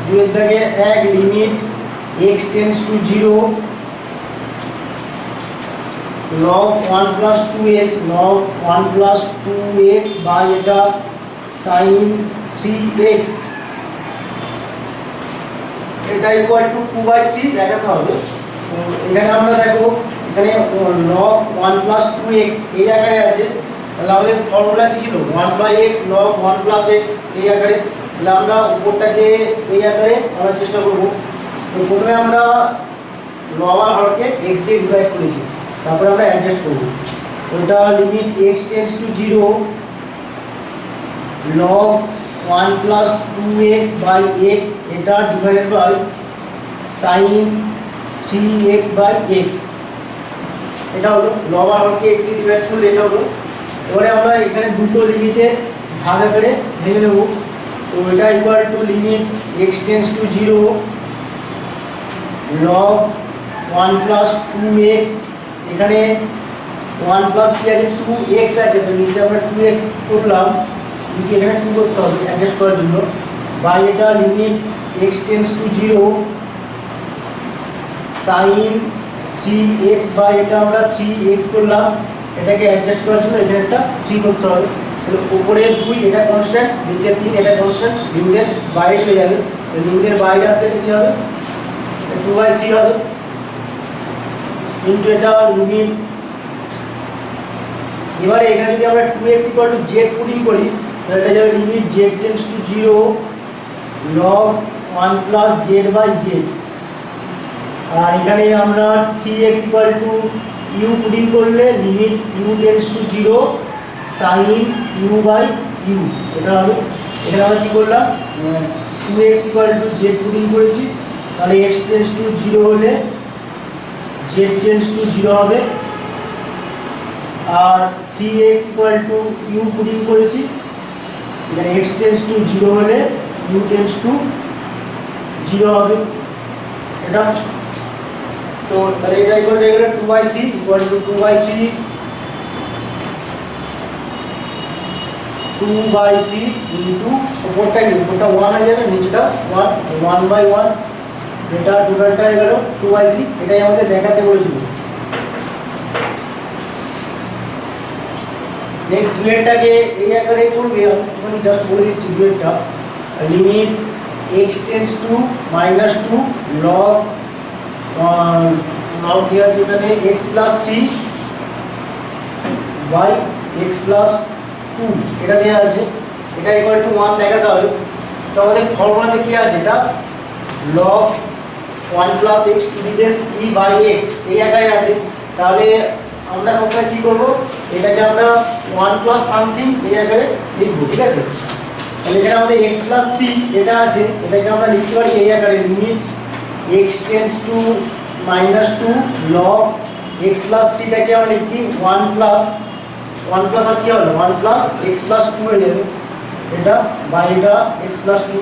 Speaker 1: দুই এর দাগের এক limit x tends to 0 e log 1 plus 2x log 1 plus 2x by এটা সাইন 3x এটা ইকুয়াল টু 2/3 দেখাতে হবে। তো এখানে আমরা দেখো এখানে লগ 1 প্লাস 2x এই জায়গায় আছে, তাহলে আমাদের ফর্মুলা কি ছিল 1/x লগ 1 প্লাস x এই আকারে, তাহলে আমরা উপরটাকে এই আকারে আমরা চেষ্টা করব। তো প্রথমে আমরা লবার হরকে x দিয়ে ডিভাইড করেছি, তারপরে আমরা অ্যাডজাস্ট করব। ওটা limit x tends to 0 log 1 plus 2x by x এটা divided by sine 3x by x, এটা হলো লবার হরকে x দিয়ে ডিভাইড করলে এটা হলো। এবারে আমরা এখানে দুটো লিমিটে ভাগ করে ভেঙে নেব। তো এটা equal to limit x tends to 0 log 1 plus 2x, এখানে 1 প্লাস কি আছে 2x আছে, তো নিচে আমরা 2x করলাম, কিন্তু এখানে 2 করতে হবে অ্যাডজাস্ট করার জন্য, বাই এটা limit x tends to 0 sine 3x by এটা আমরা 3x করলাম, এটাকে অ্যাডজাস্ট করার জন্য এখানে একটা 3 করতে হবে। তাহলে উপরে 2 এটা কনস্ট্যান্ট, নিচে 3 এটা কনস্ট্যান্ট, লিমিটের বাইরে চলে যাবে, লিমিটের বাইরে আসলে কি হবে 2/3 হবে কিন্তু এটা লিমিট। এবারে এখানে যদি আমরা 2x = z পুটিং করি তাহলে এটা যাবে limit z tends to 0 log 1 plus z by z, আর এখানে আমরা 3x = u পুটিং করলে limit u tends to 0 sin u by u, এটা হবে। এখানে আমরা কি করলাম 2x = z পুটিং করেছি, তাহলে x টেন্ডস টু 0 হলে z টেন্ডস টু 0 হবে, আর 3x = u পুটিং করেছি, এখানে x টেন্ডস টু 0 হলে u টেন্ডস টু 0 হবে এটা। তো তাহলে এটা ইকুয়াল টু গেল 2/3 ইকুয়াল টু 2/3 ইনটু উপরটা 1 হয়ে যাবে, নিচটা 1/1, এটা টোটালটা হয়ে গেল 2/3, এটাই আমাদের দেখাতে বলেছিল। নেক্সট ডুয়েটটাকে এই আকারে করবে, আমি জাস্ট বলে দিচ্ছি ডুয়েটটা। Limit x tends to -2 log কি আছে এখানে x plus 3 by x plus 2 এটা দেওয়া আছে, এটা ইকুয়াল টু 1 দেখাতে হবে। তো আমাদের ফর্মুলাতে কি আছে, এটা log 1 plus x to the base e by x এই আকারে আছে, তাহলে আমরা সবসময় কী করবো, এটাকে আমরা 1 প্লাস সামথিং এই আকারে লিখবো, ঠিক আছে। তাহলে এখানে আমাদের x প্লাস 3 এটা আছে, এটাকে আমরা লিখতে পারি এই আকারে limit x tends to -2 log x plus 3 থেকে আমরা লিখছি 1 প্লাস আর কি হলো 1 প্লাস x প্লাস 2 হয়ে যাবে, এটা বাই এটা x প্লাস 2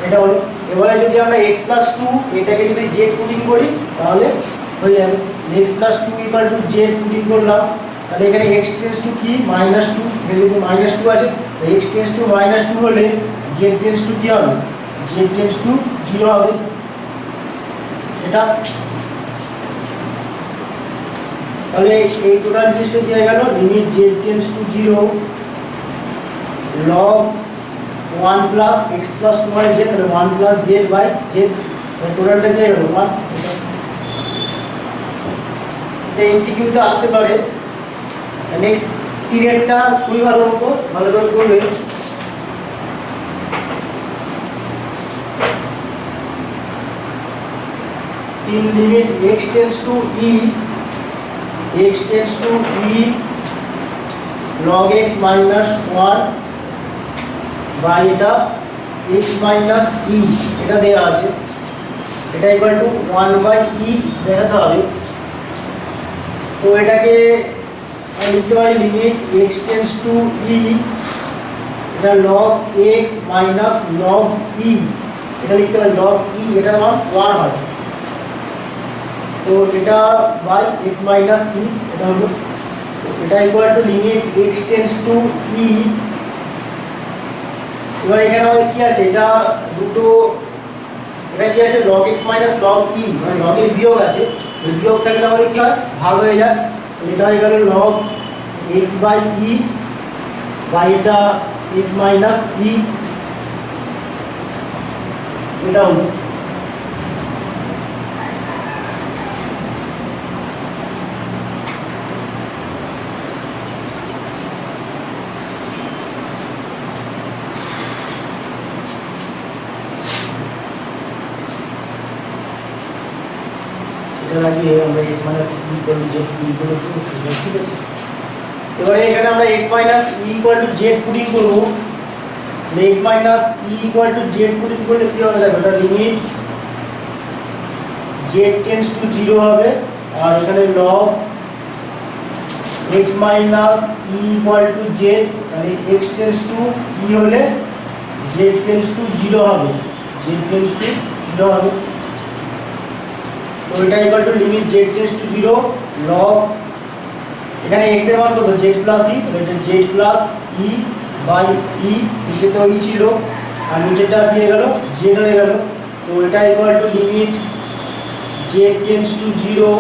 Speaker 1: এটা হলো। এবারে যদি আমরা x প্লাস 2 এটাকে যদি z পুটিং করি তাহলে হয়ে যাবে x প্লাস 2 = z পুটিং করলাম, তাহলে এখানে x টেন্ডস টু কি -2, এখানে -2 আছে, x টেন্ডস টু -2 হলে z টেন্ডস টু কি হবে z টেন্ডস টু 0 হবে এটা। তাহলে এই টোটাল জিনিসটা কি হয়ে গেল limit z tends to 0 log 1 plus x plus 2 by z, তাহলে 1 প্লাস z বাই z, টোটালটা কি হয়ে গেল 1। এটা এমসিকিউতে আসতে পারে। নেক্সট পিরিয়ডটা খুবই ভালো করে করবে। 3 limit x tends to e log x minus 1 by এটা x minus e এটা দেওয়া আছে, এটা ইকুয়াল টু 1/e দেখাতে হবে। তো এটাকে আমি লিখতে পারি limit x tends to e, এটা log x minus log e, এটা লিখতে পারি log e, এটার মান 1 হয়, তো এটা বাই x minus e এটা হলো, এটা equal to limit x tends to e। এবার এখানে আমাদের কি আছে, এটা দুটো, এটা কি আছে log x minus log e, মানে log এর বিয়োগ আছে, বিয়োগ থাকলে আমাদের কি হয় ভাগ হয়ে যায়, এটা হয়ে গেল লগ এক্স বাই ই বা এটা এক্স মাইনাস ই, এটা হলো লাগিয়ে আমরা x minus e equal two z equal to, ঠিক আছে। এবারে এখানে আমরা x minus e equal two z putting করব। x minus e equal two z putting করলে কি হবে দেখো, এটা লিমিট z টেন্ডস টু 0 হবে, আর এখানে log x minus e equal two z, মানে x টেন্ডস টু e হলে z টেন্ডস টু 0 হবে, z টেন্ডস টু 0 হবে। তো এটা equal to limit z tends to 0 log, এখানে x এর মান কত, z প্লাস e, তো এটা z plus e by e, নিচে তো e ছিল আর নিচেটা কি হয়ে গেল, z হয়ে গেল। তো এটা equal to limit z tends to 0,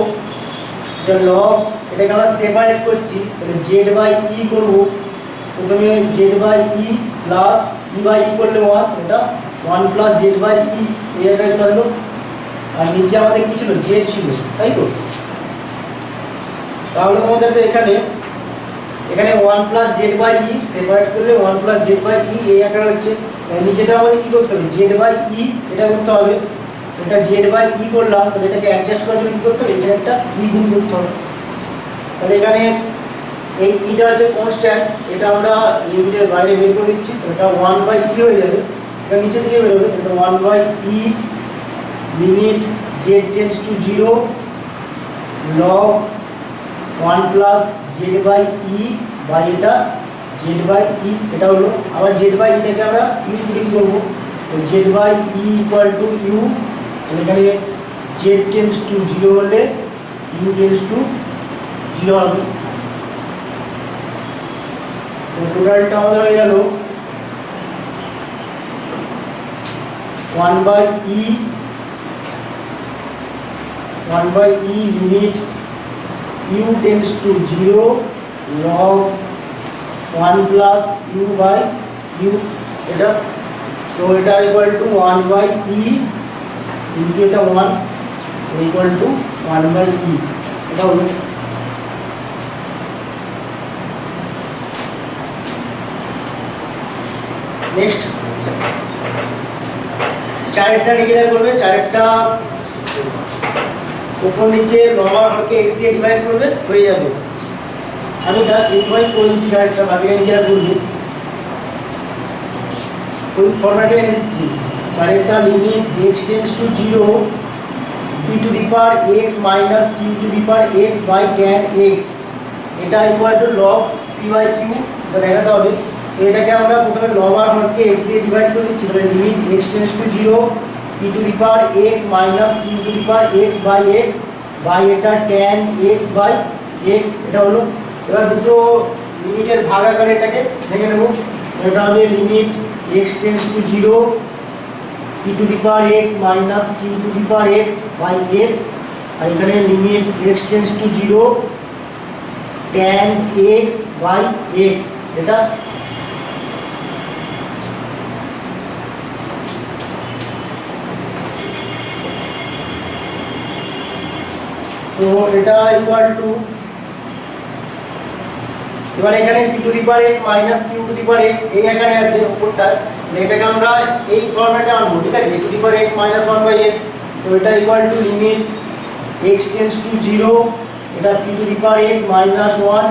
Speaker 1: এটা log, এটাকে আমরা সেপারেট করছি, তাহলে z বাই e করব। প্রথমে z by e plus e by e করলে 1, এটা 1 প্লাস z বাই e, এই একটা হলো। আর নিচে আমাদের কি ছিল, z ছিল, তাই তো। তাহলে আমাদের এখানে 1 plus z by e separate করলে 1 প্লাস z বাই e এই আকারে হচ্ছে। নিচেটা আমাদের কি করতে হবে, z বাই e এটা করতে হবে। এটা z বাই e করলাম, তাহলে এটাকে অ্যাডজাস্ট করার জন্য কি করতে হবে, এখানে একটা e গুণ করতে হবে। তাহলে এখানে এই ইটা হচ্ছে কনস্ট্যান্ট, এটা আমরা লিমিটের বাইরে বের করে দিচ্ছি, তো এটা 1 বাই e হয়ে যাবে, এটা নিচে দিকে বের হবে, এটা 1 by e limit z tends to 0 log 1 plus z by e by এটা z বাই e, এটা হলো। আবার z বাই এটাকে আমরা u পুটিং করব, তো z by e equal to u, এখানে z টেন্ডস টু 0 হলে u টেন্ডস টু 0 হবে। তো টোটালটা আমাদের হয়ে গেল 1 by e limit u tends to 0 log 1 plus u by u, এটা। তো এটা equal to 1 by e into এটা 1 ইকুয়াল টু 1 বাই e, এটা হলো। নেক্সট চারেরটা লিখে করবে, চারেরটা উপর নিচে লম্বা হরকে x দিয়ে ডিভাইড করবে, হয়ে যাবে। আমি জাস্ট ডিভাইড করে দিচ্ছি চারেরটা, বাকি নিজেরা করবে, ওই ফরম্যাটে এনে দিচ্ছি। চারেরটা limit x tends to 0 p to the power x minus q to the power x by tan x, এটা equal to log p by q, এটা দেখাতে হবে। তো এটাকে আমরা প্রথমে লম্বা হরকে x দিয়ে ডিভাইড করে দিচ্ছি, তাহলে limit x tends to 0 p to the power x minus q to the power x by x by এটা tan x বাই x, এটা হলো। এবার দুটো লিমিটের ভাগ আকারে এটাকে ভেঙে নেব, এটা হবে limit x tends to 0 p to the power x minus q to the power x by x, আর এখানে limit x tends to 0 tan x by x, এটা। তো এটা ইকুয়াল টু, এবার এখানে p to the power x minus q to the power x এই আকারে আছে উপরটা, এটাকে আমরা এই ফরম্যাটে আনবো, ঠিক আছে, a to the power x minus 1 by x। তো এটা equal to limit x tends to 0, এটা p to the power x minus 1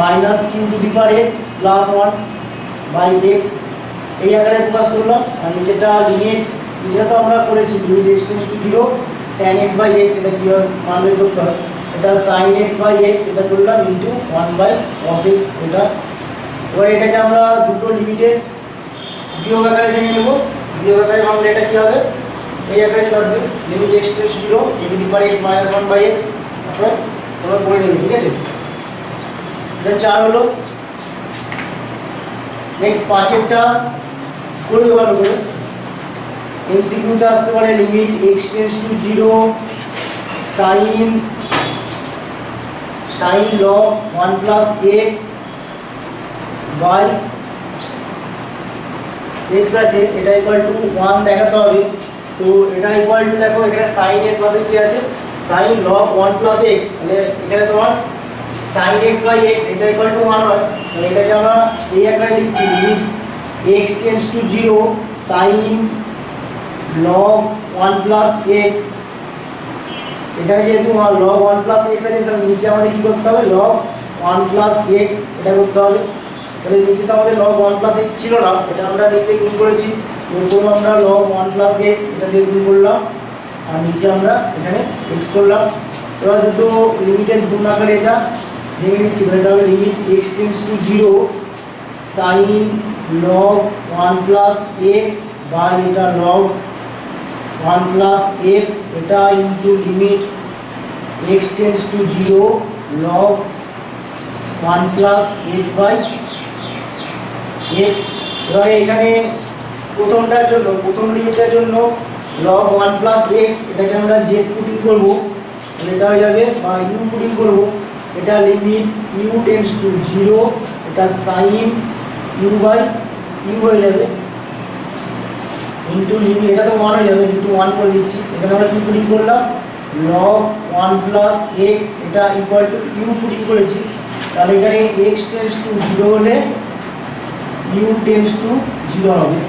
Speaker 1: minus q to the power x plus 1 by x, এই আকারে প্রকাশ করলাম। আর নিচেটা লিমিট, যেটা তো আমরা করেছি, limit x tends to 0 tan x by x, এটা কি মান বের করতে হয়, এটা sin x বাই x, এটা করলাম ইনটু 1 বাই cos x, এটা। এবার এটাকে আমরা দুটো লিমিটে বিয়োগ আকারে ভেঙে নেব, বিয়োগ আকারে ভাঙলে এটা কি হবে, এই আকারে চলে আসবে, limit x tends to 0 a to the power x minus 1 by x, তারপরে তোমরা পড়ে নেবে, ঠিক আছে। এটা 4 হলো। নেক্সট 5এরটা করবে ভালো করে, এমসিকিউতে আসতে পারে limit x tends to 0 sin sine log 1 plus x by x আছে, এটা ইকুয়াল টু 1 দেখাতে হবে। তো এটা ইকুয়াল টু দেখো এখানে সাইন এর পাশে কি আছে, সাইন লগ 1 প্লাস এক্স, তাহলে এখানে তোমার সাইন এক্স বাই এক্স এটা ইকুয়াল টু 1 হয়। তাহলে এটাকে আমরা এই আকারে লিখছি, limit x tends to 0 sine log 1 plus x. এখানে যেহেতু লগ 1 প্লাস এক্স আছে, তাহলে নিচে আমাদের কী করতে হবে, লগ 1 প্লাস এক্স এটা করতে হবে। তাহলে নিচে তো আমাদের লগ 1 প্লাস এক্স ছিল না, এটা আমরা নিচে গুণ করেছি, গুণ করবো আমরা লগ 1 প্লাস এক্স, এটা দিয়ে গুণ করলাম, আর নিচে আমরা এখানে এক্স করলাম। এবার দুটো লিমিটের গুণ আকারে এটা ভেঙে নিচ্ছি, এটা হবে limit x tends to 0 sine log 1 plus x by এটা লগ 1 প্লাস এক্স, এটা into limit x tends to 0 log 1 plus x by x. এবারে এখানে প্রথমটার জন্য, প্রথম লিমিটের জন্য লগ 1 প্লাস এক্স এটাকে আমরা জেড পুটিং করবো, এটা হয়ে যাবে, বা ইউ পুটিং করবো, এটা লিমিট ইউ টেন্ডস টু 0, এটা সাইন ইউ বাই ইউ হয়ে যাবে ইন্টু লিমিট, এটা তো 1 হয়ে যাবে, ইন্টু 1 করে দিচ্ছি। এখানে আমরা কি পুটিং করলাম, লগ 1 প্লাস এক্স এটা ইকুয়াল টু ইউ পুটিং করেছি। তাহলে এখানে এক্স টেন্ডস টু 0 হলে ইউ টেন্ডস টু 0 হবে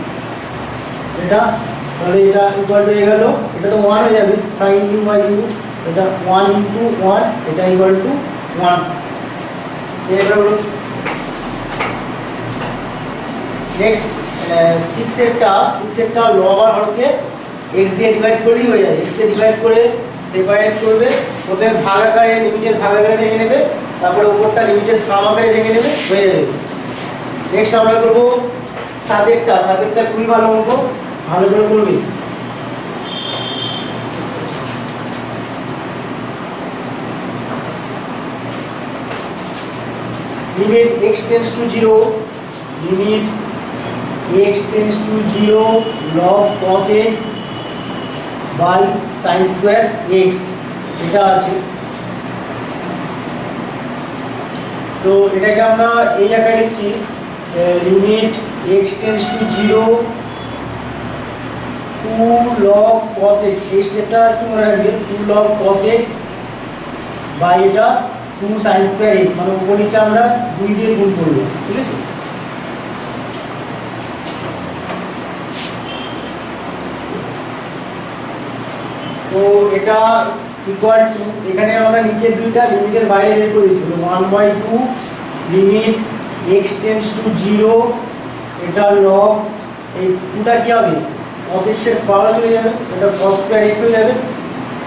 Speaker 1: এটা, তাহলে এটা ইকুয়াল টু হয়ে গেল, এটা তো 1 হয়ে যাবে, সাইন ইউ বাই ইউ, এটা 1 ইন্টু 1, এটা ইকুয়াল টু 1। এটা হলো নেক্সট 6 লগ আর হরকে এক্স দিয়ে ডিভাইড করলেই হয়ে যাবে, এক্স দিয়ে ডিভাইড করে সেপারেট করবে, প্রথমে ভাগ আকারে লিমিটের ভাগ আকারে ভেঙে নেবে, তারপরে উপরটা লিমিটের সাম আকারে ভেঙে নেবে, হয়ে যাবে। নেক্সট আমরা করবো 7 খুবই ভালো অঙ্ক, ভালো করে করবি। Limit x tends to 0, limit x tends to 0 log cos x by sine square x, এটা আছে। তো এটাকে আমরা এই আকারে লিখছি, limit x tends to 0 2 log cos x, এই স্টেপটা একটু মনে রাখবেন, 2 log cos x বাই এটা 2 sin স্কয়ার x, মানে উপর নিচে আমরা 2 দিয়ে গুণ করব, ঠিক আছে। তো এটা ইকুয়াল টু, এখানে আমরা নিচে দুইটা লিমিটের বাইরে বের করে দিয়েছি, 1/2 লিমিট এক্স টেন্ডস টু 0, এটা লগ, এই 2টা কি হবে, cos x এর পাওয়ার চলে যাবে, এটা cos স্কয়ার x হয়ে যাবে,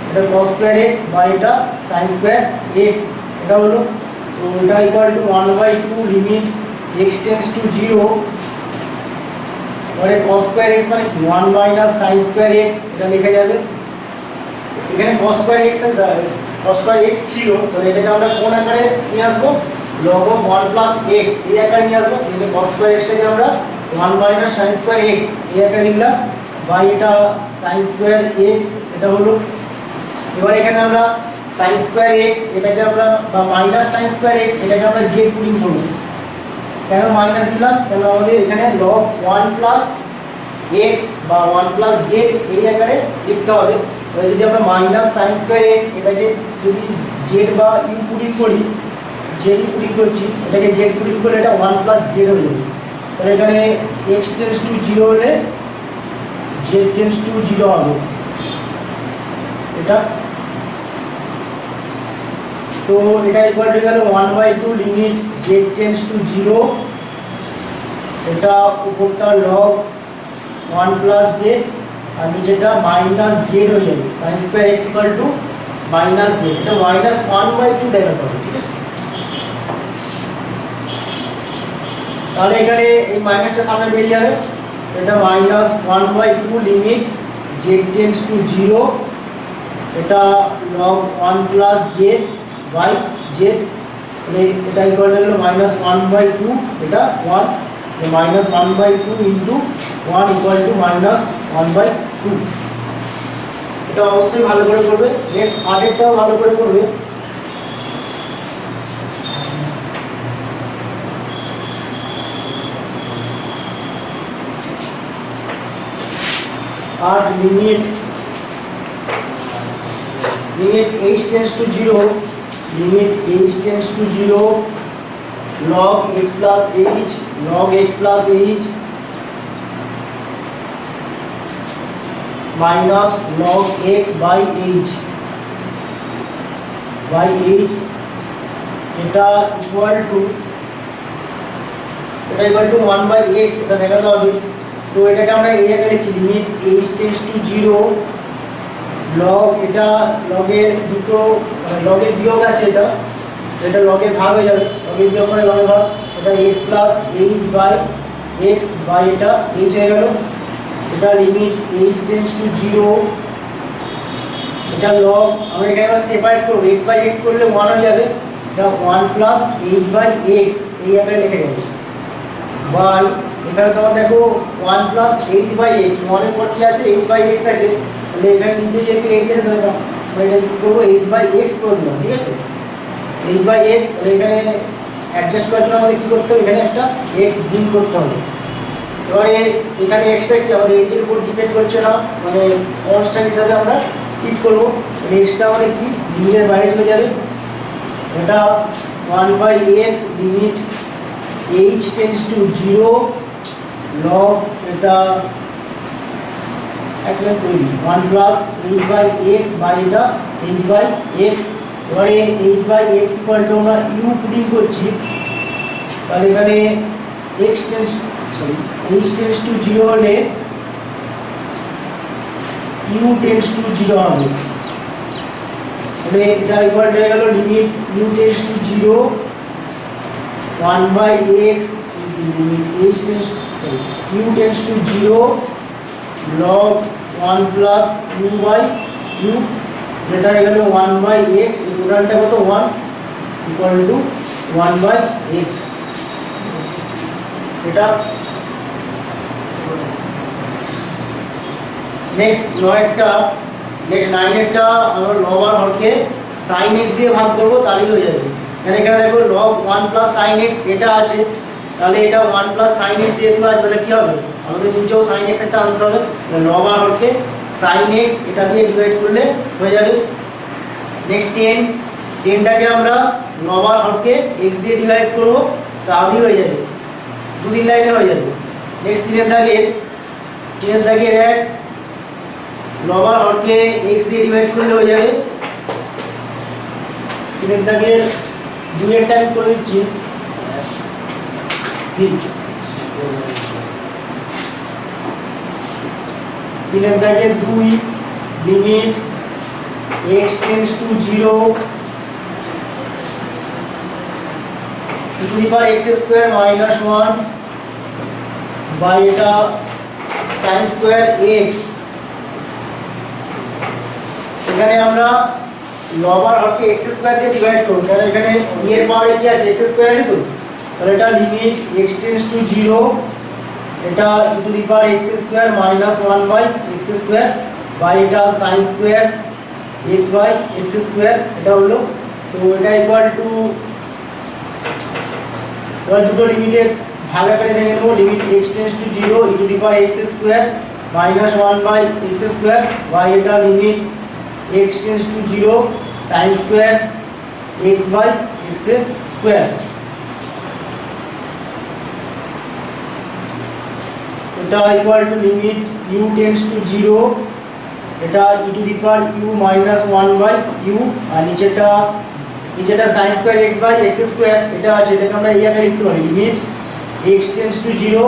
Speaker 1: এটা cos স্কয়ার x বাই এটা sin স্কয়ার x, এটা হলো। তো এটা equal two 1/2 limit x tends to 0, মানে cos স্কয়ার x মানে কি 1 মাইনাস sin স্কয়ার x, এটা লেখা যাবে। এখানে cos স্কয়ার x ছিল, তাহলে এটাকে আমরা কোন আকারে নিয়ে আসবো, log of 1 প্লাস x এই আকারে নিয়ে আসবো, সেটা cos স্কয়ার x টাকে আমরা 1 মাইনাস sin স্কয়ার x এই আকারে লিখলাম, বাই এটা sin স্কয়ার x, এটা হলো। এবার এখানে আমরা sin স্কয়ার x এটাকে আমরা, বা মাইনাস sin স্কয়ার x এটাকে আমরা z পুটিং করব। কেন মাইনাস দিলাম, কেন আমাদের এখানে log 1 প্লাস x বা 1 প্লাস z এই আকারে লিখতে হবে। তাহলে যদি আমরা মাইনাস sin স্কয়ার x এটাকে যদি z বা u পুটিং করি, z পুটিং করছি, এটাকে z পুটিং করলে এটা 1 প্লাস z হয়ে যাবে। তাহলে এখানে x টেন্ডস টু 0 হলে z টেন্ডস টু 0 হবে এটা। তো এটা ইকুয়াল টু গেল 1/2 লিমিট z টেন্ডস টু 0, এটা উপরটা log 1 প্লাস z আর নিচেটা মাইনাস z হয়ে যাবে, sin square x equal two minus z, এটা মাইনাস 1/2 দেখাতে হবে, ঠিক আছে। তাহলে এখানে এই মাইনাসটা সামনে বেরিয়ে যাবে, এটা minus 1/2 limit z tends to 0, এটা log 1 plus z by z, মানে এটা ইকুয়াল টু হলো মাইনাস 1/2, এটা 1, minus 1/2 into 1 equal to minus 1/2। এটা অবশ্যই ভালো করে করবে। নেক্সট 8টাও ভালো করে করবে। at limit h tends to 0, limit h tends to 0, log x plus h, log x plus h minus log x by h এটা ইকুয়াল টু 1 বাই x, এটা দেখাতে হবে। তো এটাকে আমরা এই আকারে লিখছি, limit h tends to 0, log এটা লগের দুটো লগের বিয়োগ আছে, এটা লগের ভাগ হয়ে যাবে, লগের বিয়োগ করে লগের ভাগ, এটা x plus h by x by এটা h হয়ে গেল। এটা লিমিট h টেন্ডস টু 0, এটা লগ আমরা এখানে সেপারেট করব, x বাই x করলে 1 হয়ে যাবে, এটা 1 প্লাস h বাই x এই আকারে লিখে দেব, বাই এখানে তোমার দেখো 1 প্লাস h বাই x, 1 এর পর কি আছে h বাই x আছে, তাহলে এখানে নিচে যেহেতু h আছে তাহলে আমরা এটা কি করব h বাই x করে দিলাম, ঠিক আছে, h বাই x। তাহলে এখানে অ্যাডজাস্ট করার জন্য আমাদের কি করতে হবে, এখানে একটা x গুণ করতে হবে। এবারে এখানে এক্সট্রা কি আমাদের h এর উপর ডিপেন্ড করছে না, মানে কনস্ট্যান্ট হিসাবে আমরা ঠিক করবো, এক্সট্রা আমাদের কি লিমিটের বাইরে চলে যাবে, এটা 1 by x limit h tends to 0, log এটা এক লাইন করে দিই 1 plus h by x by এটা h বাই x। এবারে h by x equal to আমরা u পুটিং করছি, তাহলে এখানে h টেন্ডস টু 0 হলে u টেন্ডস টু 0 হবে, তাহলে এটা ইকুয়াল হয়ে গেল limit u tends to 0 1 by x limit h tends u tends to 0 log 1 plus u by u, সেটা হয়ে গেল 1 বাই x, এই টোটালটা কত 1 ইকুয়াল টু 1 বাই x। এটা নেক্সট 9এরটা আমরা লগ আর হরকে sin x দিয়ে ভাগ করব, তাহলেই হয়ে যাবে। এখানে দেখো log 1 প্লাস sin x এটা আছে, তাহলে এটা 1 প্লাস sin x যেহেতু আছে তাহলে কি হবে, আমাদের নিচেও sin x একটা আনতে হবে, log আর হরকে sin x এটা দিয়ে ডিভাইড করলে হয়ে যাবে। নেক্সট 10টাকে আমরা log আর হরকে x দিয়ে ডিভাইড করব, তাহলেই হয়ে যাবে, 2-3 লাইনে হয়ে যাবে। নেক্সট 3 এর দাগের 1 log আর হরকে x দিয়ে ডিভাইড করলে হয়ে যাবে। 3 এর দাগের 2 এর টাইম করে দিচ্ছি, 3 এর দাগের 2 limit x tends to 0 to the power x square minus 1 by এটা sin স্কয়ার x। এখানে আমরা log আর হরকে x স্কয়ার দিয়ে ডিভাইড করব, কারণ এখানে e এর পাওয়ারে কি আছে x স্কয়ার আছে, তো তাহলে এটা লিমিট x টেন্ডস টু 0 এটা e to the power x square minus 1 by x square by এটা sin square x by x square এটা হলো। তো এটা ইকুয়াল টু, এবার দুটো লিমিটের ভাগ আকারে ভেঙে নেব, limit x tends to 0 e to the power x square minus 1 by x square by এটা limit x tends to 0 sin square x by x square. এটা equal to limit u tends to 0 এটা e to the power u minus 1 by u, আর নিচেটা sin square x by x square এটা আছে, এটাকে আমরা এই আকারে লিখতে পারি, limit x tends to 0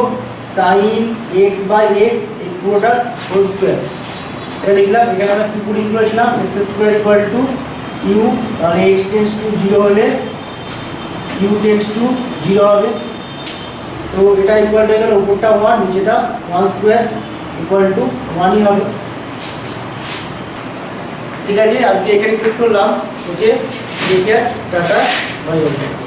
Speaker 1: sin x by x এই পুরোটা হোল স্কয়ার। এটা লিখলাম, এখানে আমরা কি পুটিং করেছিলাম x square equal to u, তাহলে x টেন্ডস টু 0 হলে u টেন্ডস টু 0 হবে। তো এটা ইকুয়াল হয়ে গেল, উপরটা 1 নিচেটা 1 স্কয়ার ইকুয়াল টু 1ই হবে। ঠিক আছে, আজকে এখানে শেষ করলাম। Okay, take care, tata, bye by.